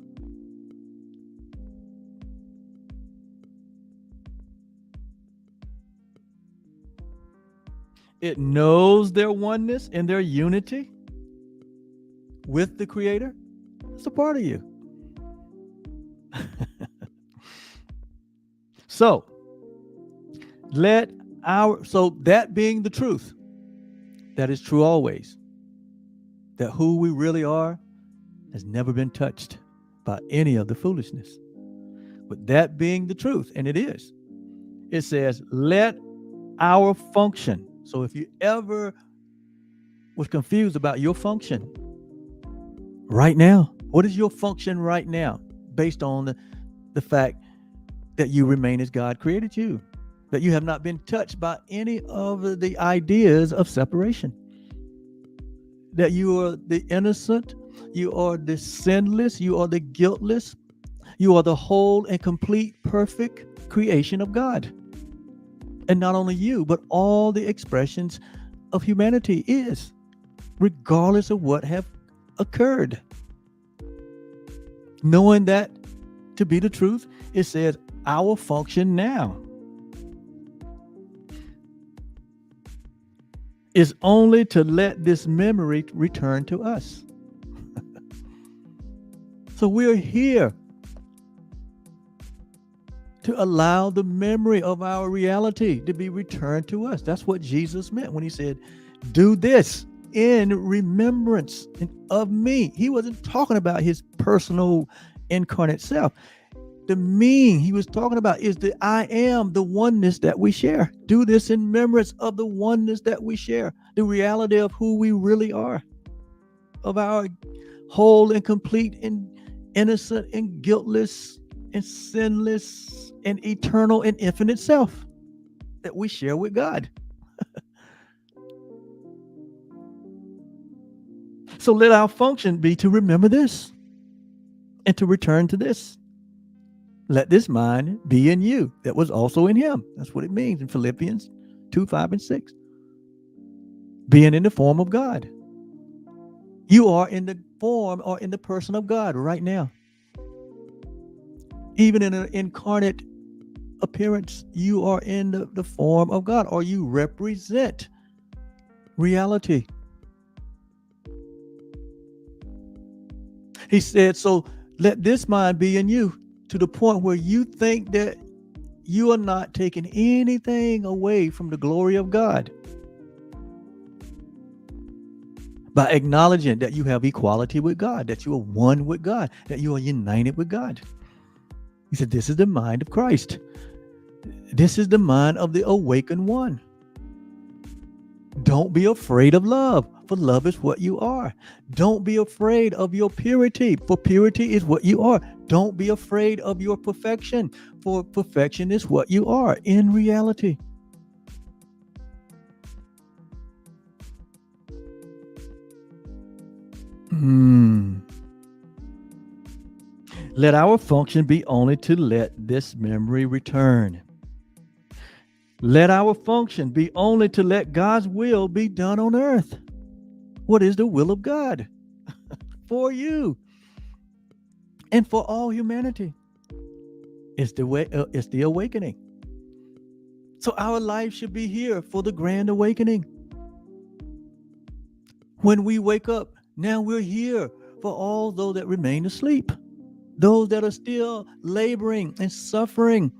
It knows their oneness and their unity with the Creator. It's a part of you. So that being the truth, that is true always, that who we really are has never been touched by any of the foolishness. But that being the truth, and it is, it says, let our function. So if you ever was confused about your function right now, what is your function right now based on the fact that you remain as God created you, that you have not been touched by any of the ideas of separation, that you are the innocent, you are the sinless, you are the guiltless, you are the whole and complete perfect creation of God. And not only you, but all the expressions of humanity is, regardless of what have occurred. Knowing that to be the truth, it says our function now is only to let this memory return to us. So we're here to allow the memory of our reality to be returned to us. That's what Jesus meant when he said, do this in remembrance of me. He wasn't talking about his personal incarnate self. The meaning he was talking about is the I am, the oneness that we share. Do this in remembrance of the oneness that we share, the reality of who we really are, of our whole and complete and innocent and guiltless and sinless and eternal and infinite self that we share with God. So let our function be to remember this and to return to this. Let this mind be in you that was also in him. That's what it means in Philippians 2, 5, and 6. Being in the form of God. You are in the form or in the person of God right now. Even in an incarnate appearance, you are in the form of God, or you represent reality. He said, so let this mind be in you, to the point where you think that you are not taking anything away from the glory of God by acknowledging that you have equality with God, that you are one with God, that you are united with God. He said, this is the mind of Christ. This is the mind of the awakened one. Don't be afraid of love, for love is what you are. Don't be afraid of your purity, for purity is what you are. Don't be afraid of your perfection, for perfection is what you are in reality. Let our function be only to let this memory return. Let our function be only to let God's will be done on earth. What is the will of God for you and for all humanity? It's the awakening. So our life should be here for the grand awakening. When we wake up, now we're here for all those that remain asleep, those that are still laboring and suffering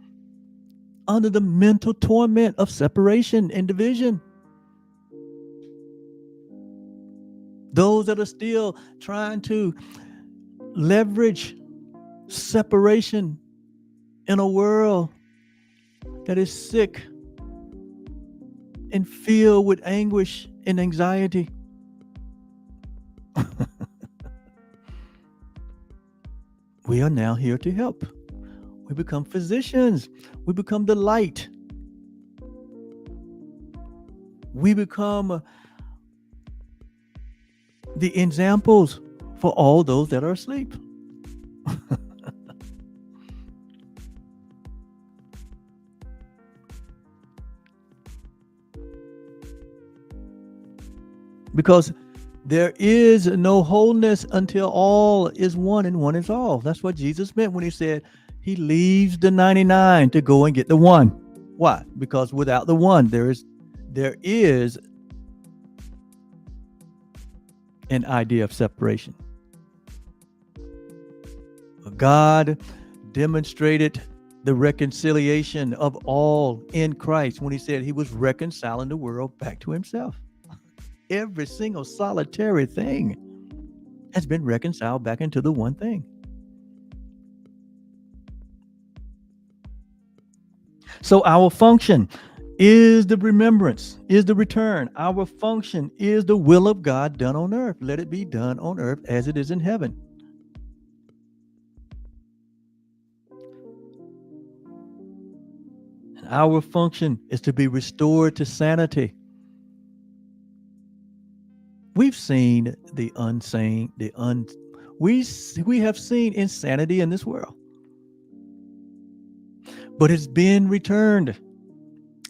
under the mental torment of separation and division. Those that are still trying to leverage separation in a world that is sick and filled with anguish and anxiety. We are now here to help. We become physicians. We become the light. We become the examples for all those that are asleep. Because there is no wholeness until all is one and one is all. That's what Jesus meant when he said he leaves the 99 to go and get the one. Why? Because without the one, there is an idea of separation. God demonstrated the reconciliation of all in Christ when he said he was reconciling the world back to himself. Every single solitary thing has been reconciled back into the one thing. So our function is the remembrance, is the return. Our function is the will of God done on earth. Let it be done on earth as it is in heaven. And our function is to be restored to sanity. We've seen the unsane, we have seen insanity in this world. But it's been returned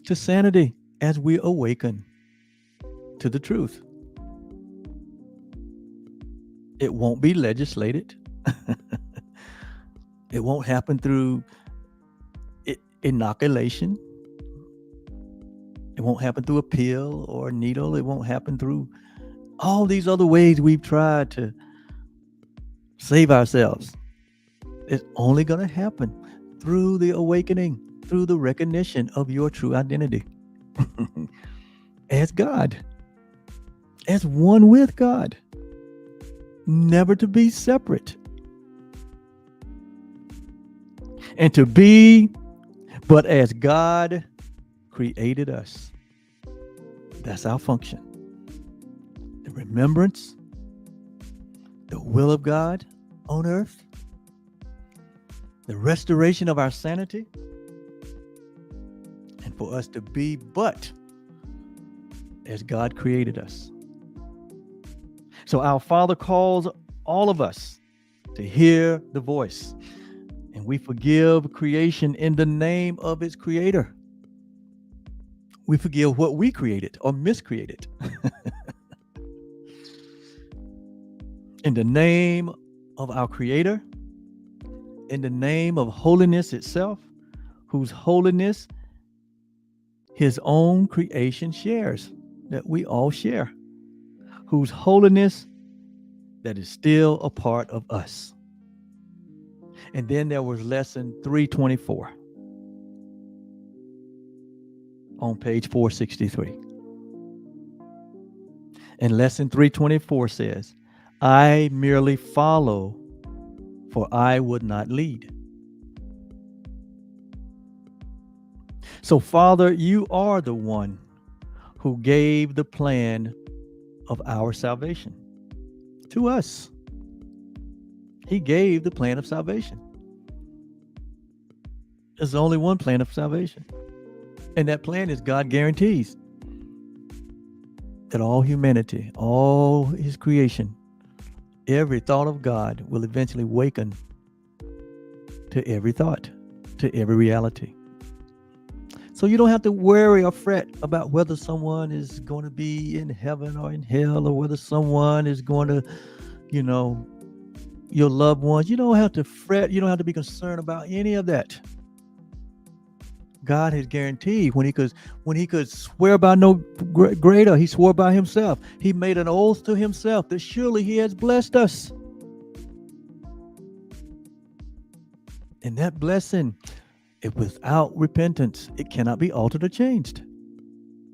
to sanity as we awaken to the truth. It won't be legislated. It won't happen through inoculation. It won't happen through a pill or a needle. It won't happen through all these other ways we've tried to save ourselves. It's only going to happen through the awakening, through the recognition of your true identity as God, as one with God, never to be separate, and to be but as God created us. That's our function. The remembrance, the will of God on earth, the restoration of our sanity, and for us to be but as God created us. So our Father calls all of us to hear the voice, and we forgive creation in the name of its creator. We forgive what we created or miscreated. In the name of our creator, in the name of holiness itself, whose holiness his own creation shares, that we all share, whose holiness that is still a part of us. And then there was lesson 324 on page 463. And lesson 324 says, I merely follow, for I would not lead. So, Father, you are the one who gave the plan of our salvation to us. He gave the plan of salvation. There's only one plan of salvation. And that plan is God guarantees that all humanity, all his creation, every thought of God will eventually waken to every thought, to every reality. So you don't have to worry or fret about whether someone is going to be in heaven or in hell, or whether someone is going to, your loved ones. You don't have to fret. You don't have to be concerned about any of that. God has guaranteed when he could swear by no greater, he swore by himself. He made an oath to himself that surely he has blessed us. And that blessing, if without repentance, it cannot be altered or changed.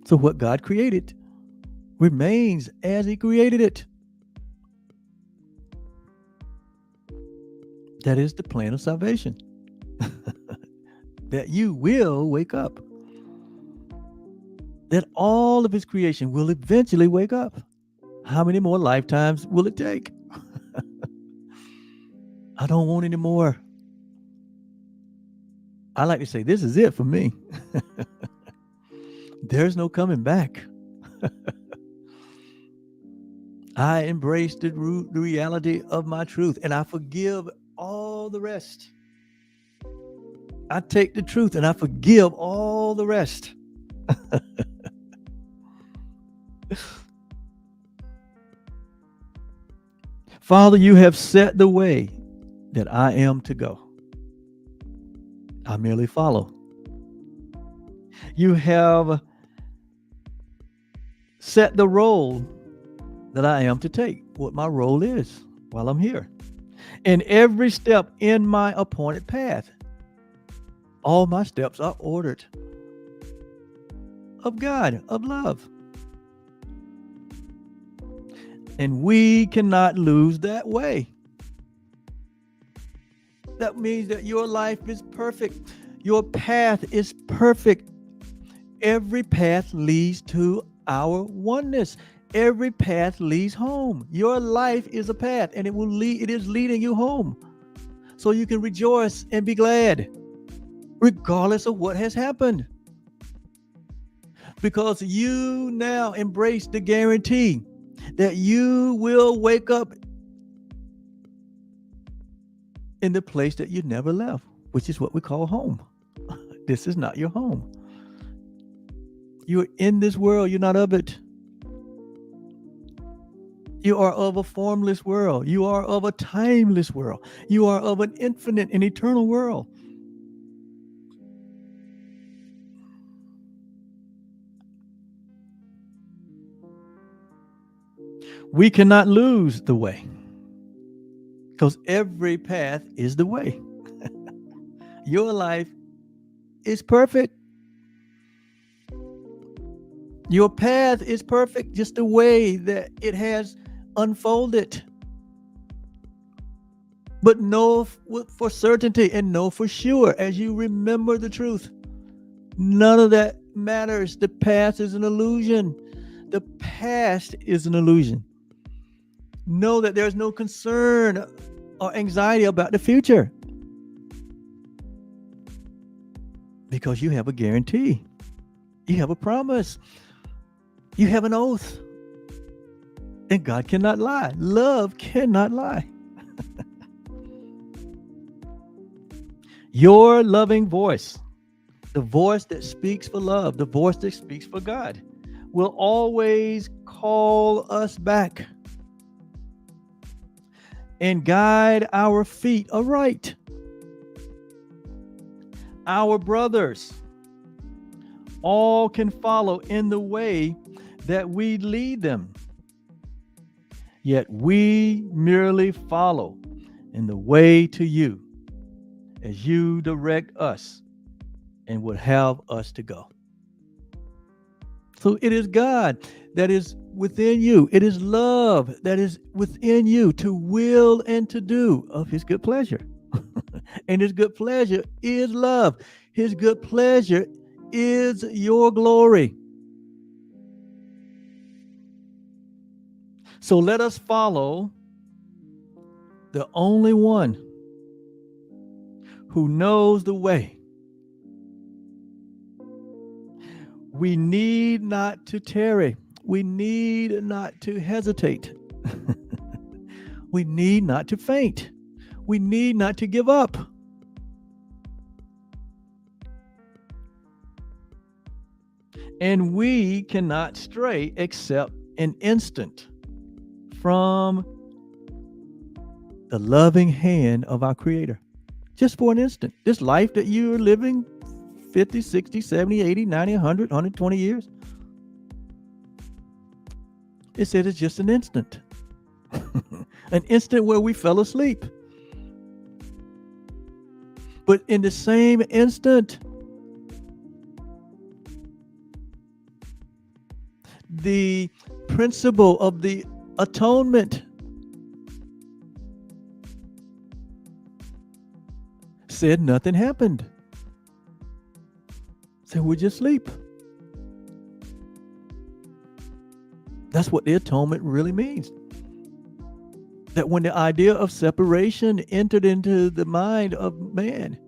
So what God created remains as he created it. That is the plan of salvation. That you will wake up. That all of his creation will eventually wake up. How many more lifetimes will it take? I don't want any more. I like to say, this is it for me. There's no coming back. I embrace the reality of my truth, and I forgive all all the rest. I take the truth and I forgive all the rest. Father, you have set the way that I am to go. I merely follow. You have set the role that I am to take, what my role is while I'm here. And every step in my appointed path, all my steps are ordered of God, of love. And we cannot lose that way. That means that your life is perfect. Your path is perfect. Every path leads to our oneness. Every path leads home. Your life is a path, and it is leading you home. So you can rejoice and be glad, regardless of what has happened. Because you now embrace the guarantee that you will wake up in the place that you never left, which is what we call home. This is not your home. You're in this world, you're not of it. You are of a formless world. You are of a timeless world. You are of an infinite and eternal world. We cannot lose the way, because every path is the way. Your life is perfect. Your path is perfect, just the way that it has unfolded. But know for certainty and know for sure, as you remember the truth, none of that matters. The past is an illusion. The past is an illusion. Know that there's no concern or anxiety about the future, because you have a guarantee. You have a promise. You have an oath. And God cannot lie. Love cannot lie. Your loving voice, the voice that speaks for love, the voice that speaks for God, will always call us back and guide our feet aright. Our brothers all can follow in the way that we lead them. Yet we merely follow in the way to you as you direct us and would have us to go. So it is God that is within you. It is love that is within you to will and to do of his good pleasure. And his good pleasure is love. His good pleasure is your glory. So let us follow the only one who knows the way. We need not to tarry. We need not to hesitate. We need not to faint. We need not to give up. And we cannot stray except an instant from the loving hand of our Creator. Just for an instant. This life that you're living, 50, 60, 70, 80, 90, 100, 120 years. It said it's just an instant. An instant where we fell asleep. But in the same instant, the principle of the atonement said nothing happened. So we're just asleep. That's what the atonement really means. That when the idea of separation entered into the mind of man,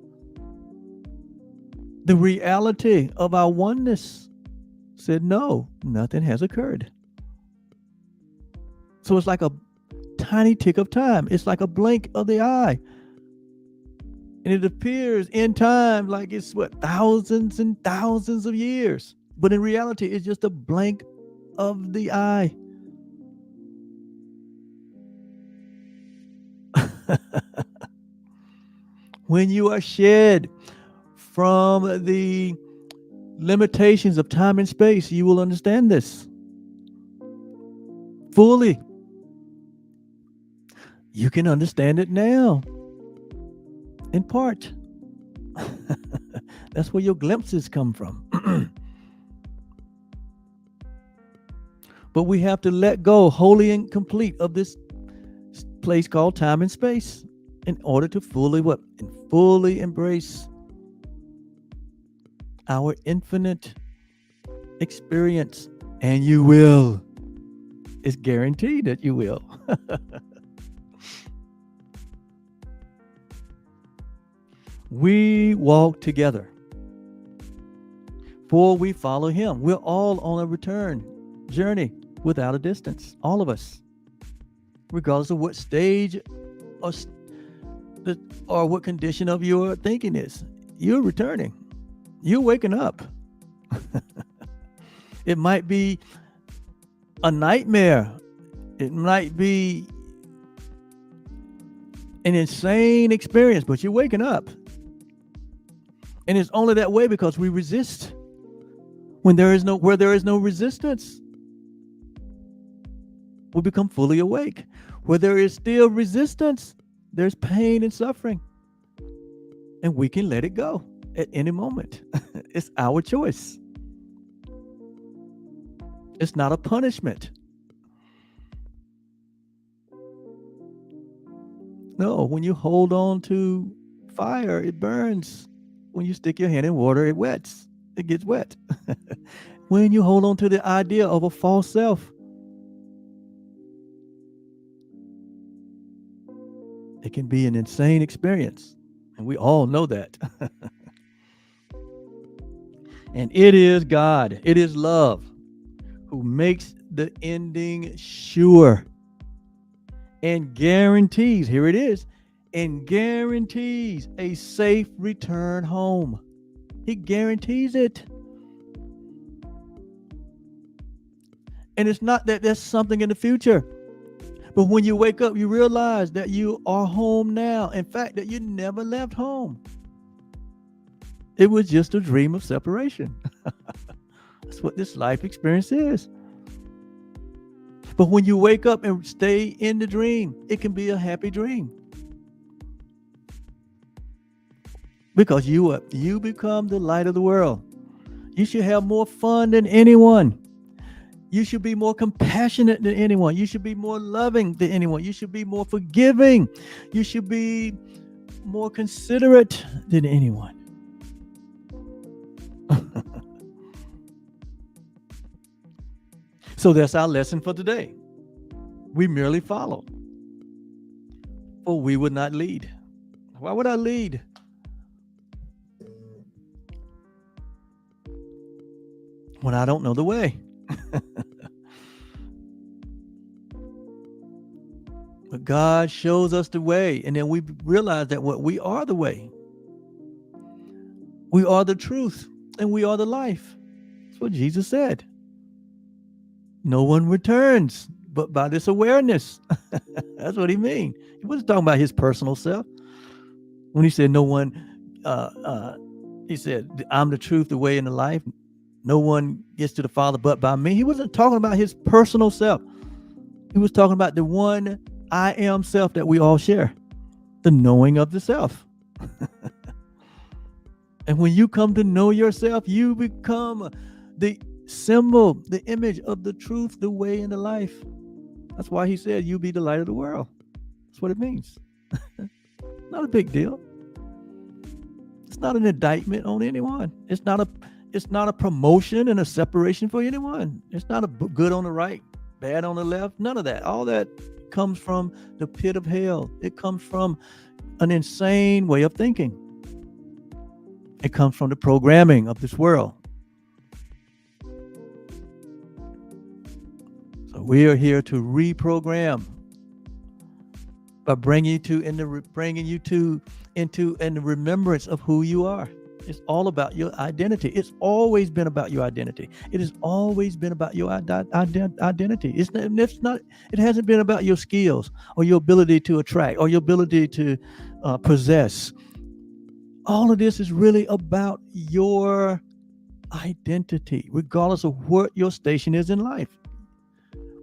the reality of our oneness said, no, nothing has occurred. So it's like a tiny tick of time. It's like a blink of the eye. And it appears in time like it's thousands and thousands of years. But in reality, it's just a blink of the eye. When you are shed from the limitations of time and space, you will understand this fully. You can understand it now, in part. That's where your glimpses come from. But we have to let go wholly and complete of this place called time and space in order to fully embrace our infinite experience. And you will. It's guaranteed that you will. We walk together, for we follow him. We're all on a return journey without a distance, all of us, regardless of what stage or what condition of your thinking is. You're returning. You're waking up. It might be a nightmare. It might be an insane experience, but you're waking up. And it's only that way because we resist. Where there is no resistance, we become fully awake. Where there is still resistance, there's pain and suffering. And we can let it go at any moment. It's our choice. It's not a punishment. No, when you hold on to fire, it burns. When you stick your hand in water, it wets. It gets wet. When you hold on to the idea of a false self, it can be an insane experience. And we all know that. And it is God, it is love who makes the ending sure and guarantees, here it is, and guarantees a safe return home. He guarantees it. And it's not that there's something in the future. But when you wake up, you realize that you are home now. In fact, that you never left home. It was just a dream of separation. That's what this life experience is. But when you wake up and stay in the dream, it can be a happy dream. Because you become the light of the world. You should have more fun than anyone. You should be more compassionate than anyone. You should be more loving than anyone. You should be more forgiving. You should be more considerate than anyone. So that's our lesson for today. We merely follow, for we would not lead. Why would I lead? When I don't know the way. But God shows us the way, and then we realize that we are the way. We are the truth, and we are the life. That's what Jesus said. No one returns but by this awareness. That's what he means. He wasn't talking about his personal self. When he said no one, he said, I'm the truth, the way, and the life. No one gets to the Father but by me. He wasn't talking about his personal self. He was talking about the one I am self that we all share. The knowing of the self. And when you come to know yourself, you become the symbol, the image of the truth, the way, and the life. That's why he said, you be the light of the world. That's what it means. Not a big deal. It's not an indictment on anyone. It's not a promotion and a separation for anyone. It's not a good on the right, bad on the left. None of that. All that comes from the pit of hell. It comes from an insane way of thinking. It comes from the programming of this world. So we are here to reprogram by bringing you to into in the remembrance of who you are. It's all about your identity. It's always been about your identity. It has always been about your identity. It hasn't been about your skills or your ability to attract or your ability to possess. All of this is really about your identity, regardless of what your station is in life,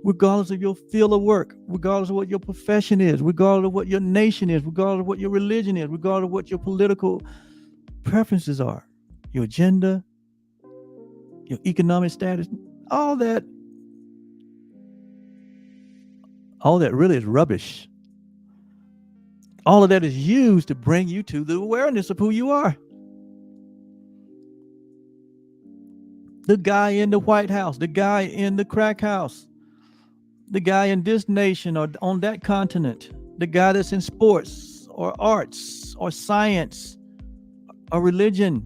regardless of your field of work, regardless of what your profession is, regardless of what your nation is, regardless of what your religion is, regardless of what your political preferences are, your gender, your economic status, all that really is rubbish. All of that is used to bring you to the awareness of who you are. The guy in the White House, the guy in the crack house, the guy in this nation or on that continent, the guy that's in sports or arts or science or religion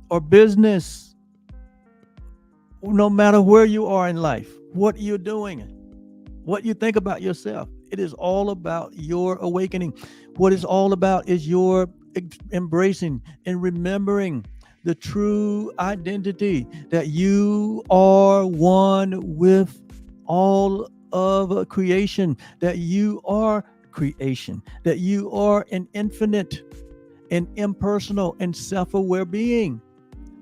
or business, no matter where you are in life, what you're doing, what you think about yourself, it is all about your awakening. What it's all about is your embracing and remembering the true identity that you are one with all of creation, that you are creation, that you are an infinite and impersonal and self-aware being,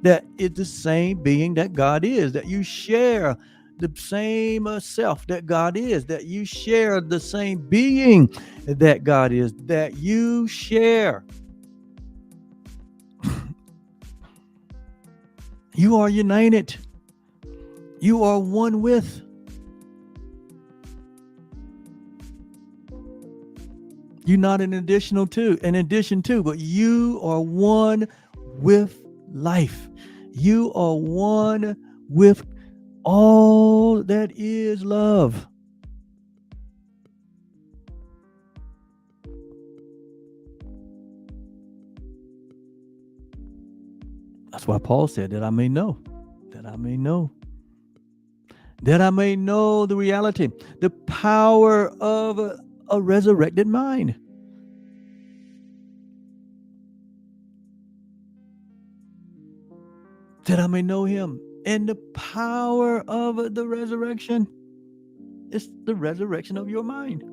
that is the same being that God is, that you share the same self that God is, that you share the same being that God is, that you share. You are united. You are one with. You're not in addition to, but you are one with life. You are one with all that is love. That's why Paul said that I may know the reality, the power of a resurrected mind. That I may know him and the power of the resurrection. It's the resurrection of your mind.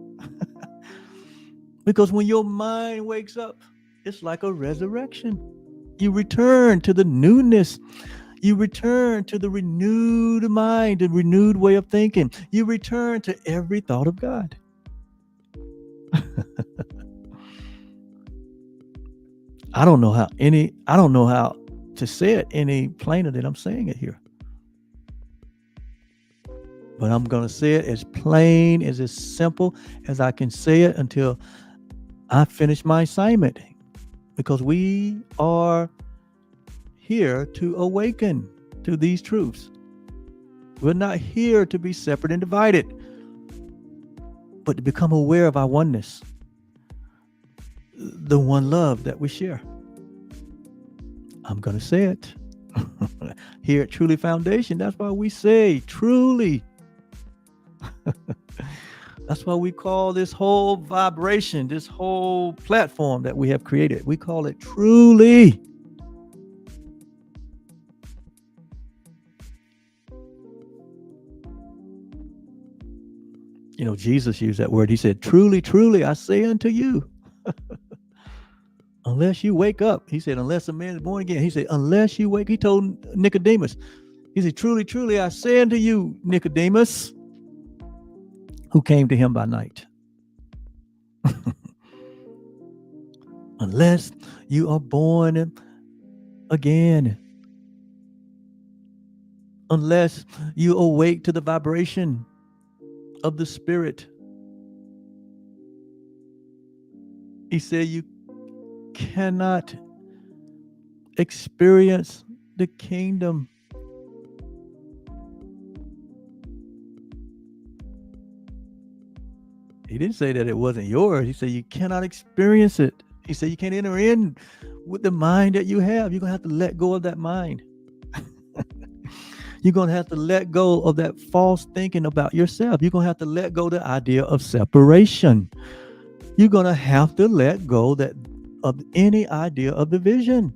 Because when your mind wakes up, it's like a resurrection. You return to the newness. You return to the renewed mind, the renewed way of thinking. You return to every thought of God. I don't know how to say it any plainer than I'm saying it here. But I'm going to say it as plain, as simple as I can say it until I finish my assignment. Because we are here to awaken to these truths. We're not here to be separate and divided, but to become aware of our oneness, the one love that we share. I'm going to say it. Here at Truly Foundation, that's why we say truly. That's why we call this whole vibration, this whole platform that we have created, we call it truly. You know, Jesus used that word. He said, truly, truly, I say unto you, unless you wake up. He said, unless a man is born again. He said, unless you wake. He told Nicodemus, he said, truly, truly, I say unto you, Nicodemus, who came to him by night. Unless you are born again. Unless you awake to the vibration of the Spirit. He said you cannot experience the kingdom. He didn't say that it wasn't yours. He said you cannot experience it. He said you can't enter in with the mind that you have. You're going to have to let go of that mind. You're going to have to let go of that false thinking about yourself. You're going to have to let go of the idea of separation. You're going to have to let go of any idea of division.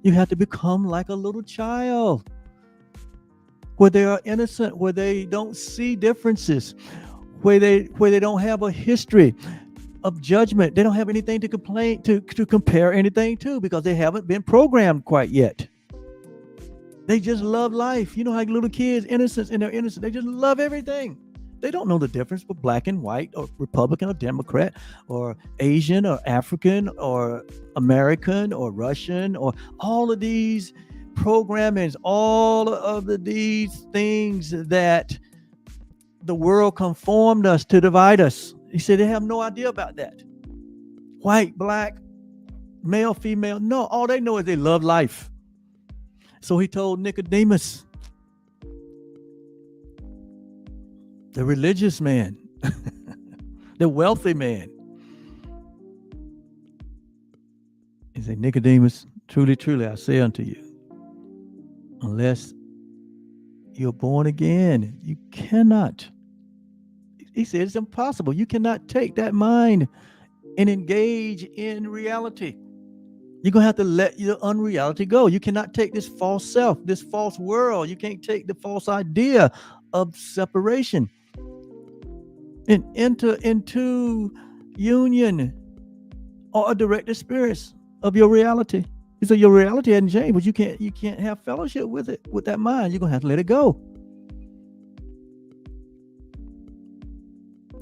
You have to become like a little child, where they are innocent, where they don't see differences, where they don't have a history of judgment. They don't have anything to complain to compare anything to, because they haven't been programmed quite yet. They just love life. You know how little kids, innocence in their innocence, they just love everything. They don't know the difference between black and white, or Republican or Democrat, or Asian or African, or American or Russian, or all of these programmings, all of these things that the world conformed us to divide us. He said they have no idea about that. White, black, male, female. No, all they know is they love life. So he told Nicodemus, the religious man, the wealthy man, he said, Nicodemus, truly, truly, I say unto you, unless you're born again, you cannot. He said it's impossible. You cannot take that mind and engage in reality. You're going to have to let your unreality go. You cannot take this false self, this false world. You can't take the false idea of separation and enter into union or a direct experience of your reality. So your reality hasn't changed, but you can't have fellowship with it, with that mind. You're going to have to let it go.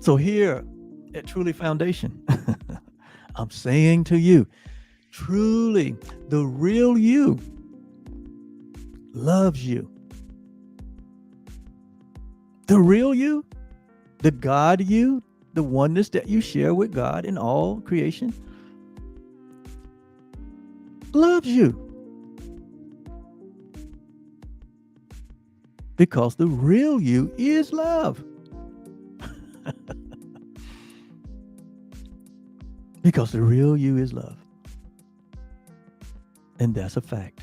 So here at Truly Foundation, I'm saying to you, truly, the real you loves you. The real you, the God you, the oneness that you share with God in all creation, loves you. Because the real you is love. Because the real you is love. And that's a fact.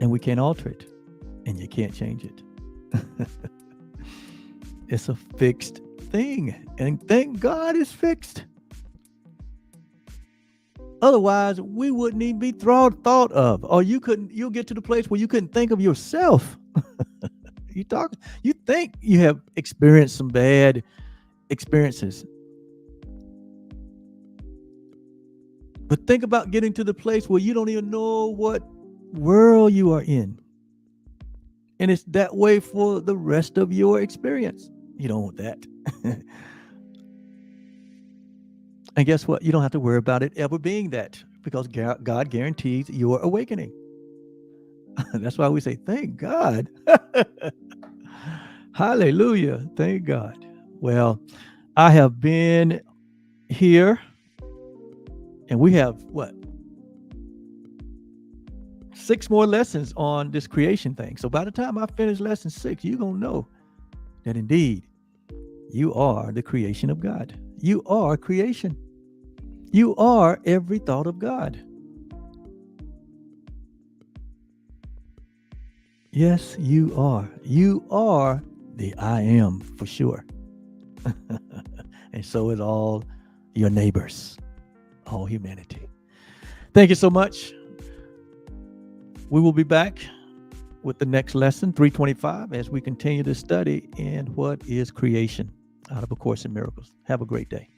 And we can't alter it. And you can't change it. It's a fixed thing. And thank God it's fixed. Otherwise, we wouldn't even be thought of. Or you'll get to the place where you couldn't think of yourself. You think you have experienced some bad experiences. But think about getting to the place where you don't even know what world you are in. And it's that way for the rest of your experience. You don't want that. And guess what? You don't have to worry about it ever being that, because God guarantees your awakening. That's why we say, thank God. Hallelujah. Thank God. Well, I have been here, and we have 6 more lessons on this creation thing. So by the time I finish lesson 6, you're going to know that indeed you are the creation of God. You are creation. You are every thought of God. Yes, you are. You are the I am for sure. And so is all your neighbors, all humanity. Thank you so much. We will be back with the next lesson, 325, as we continue to study in what is creation out of A Course in Miracles. Have a great day.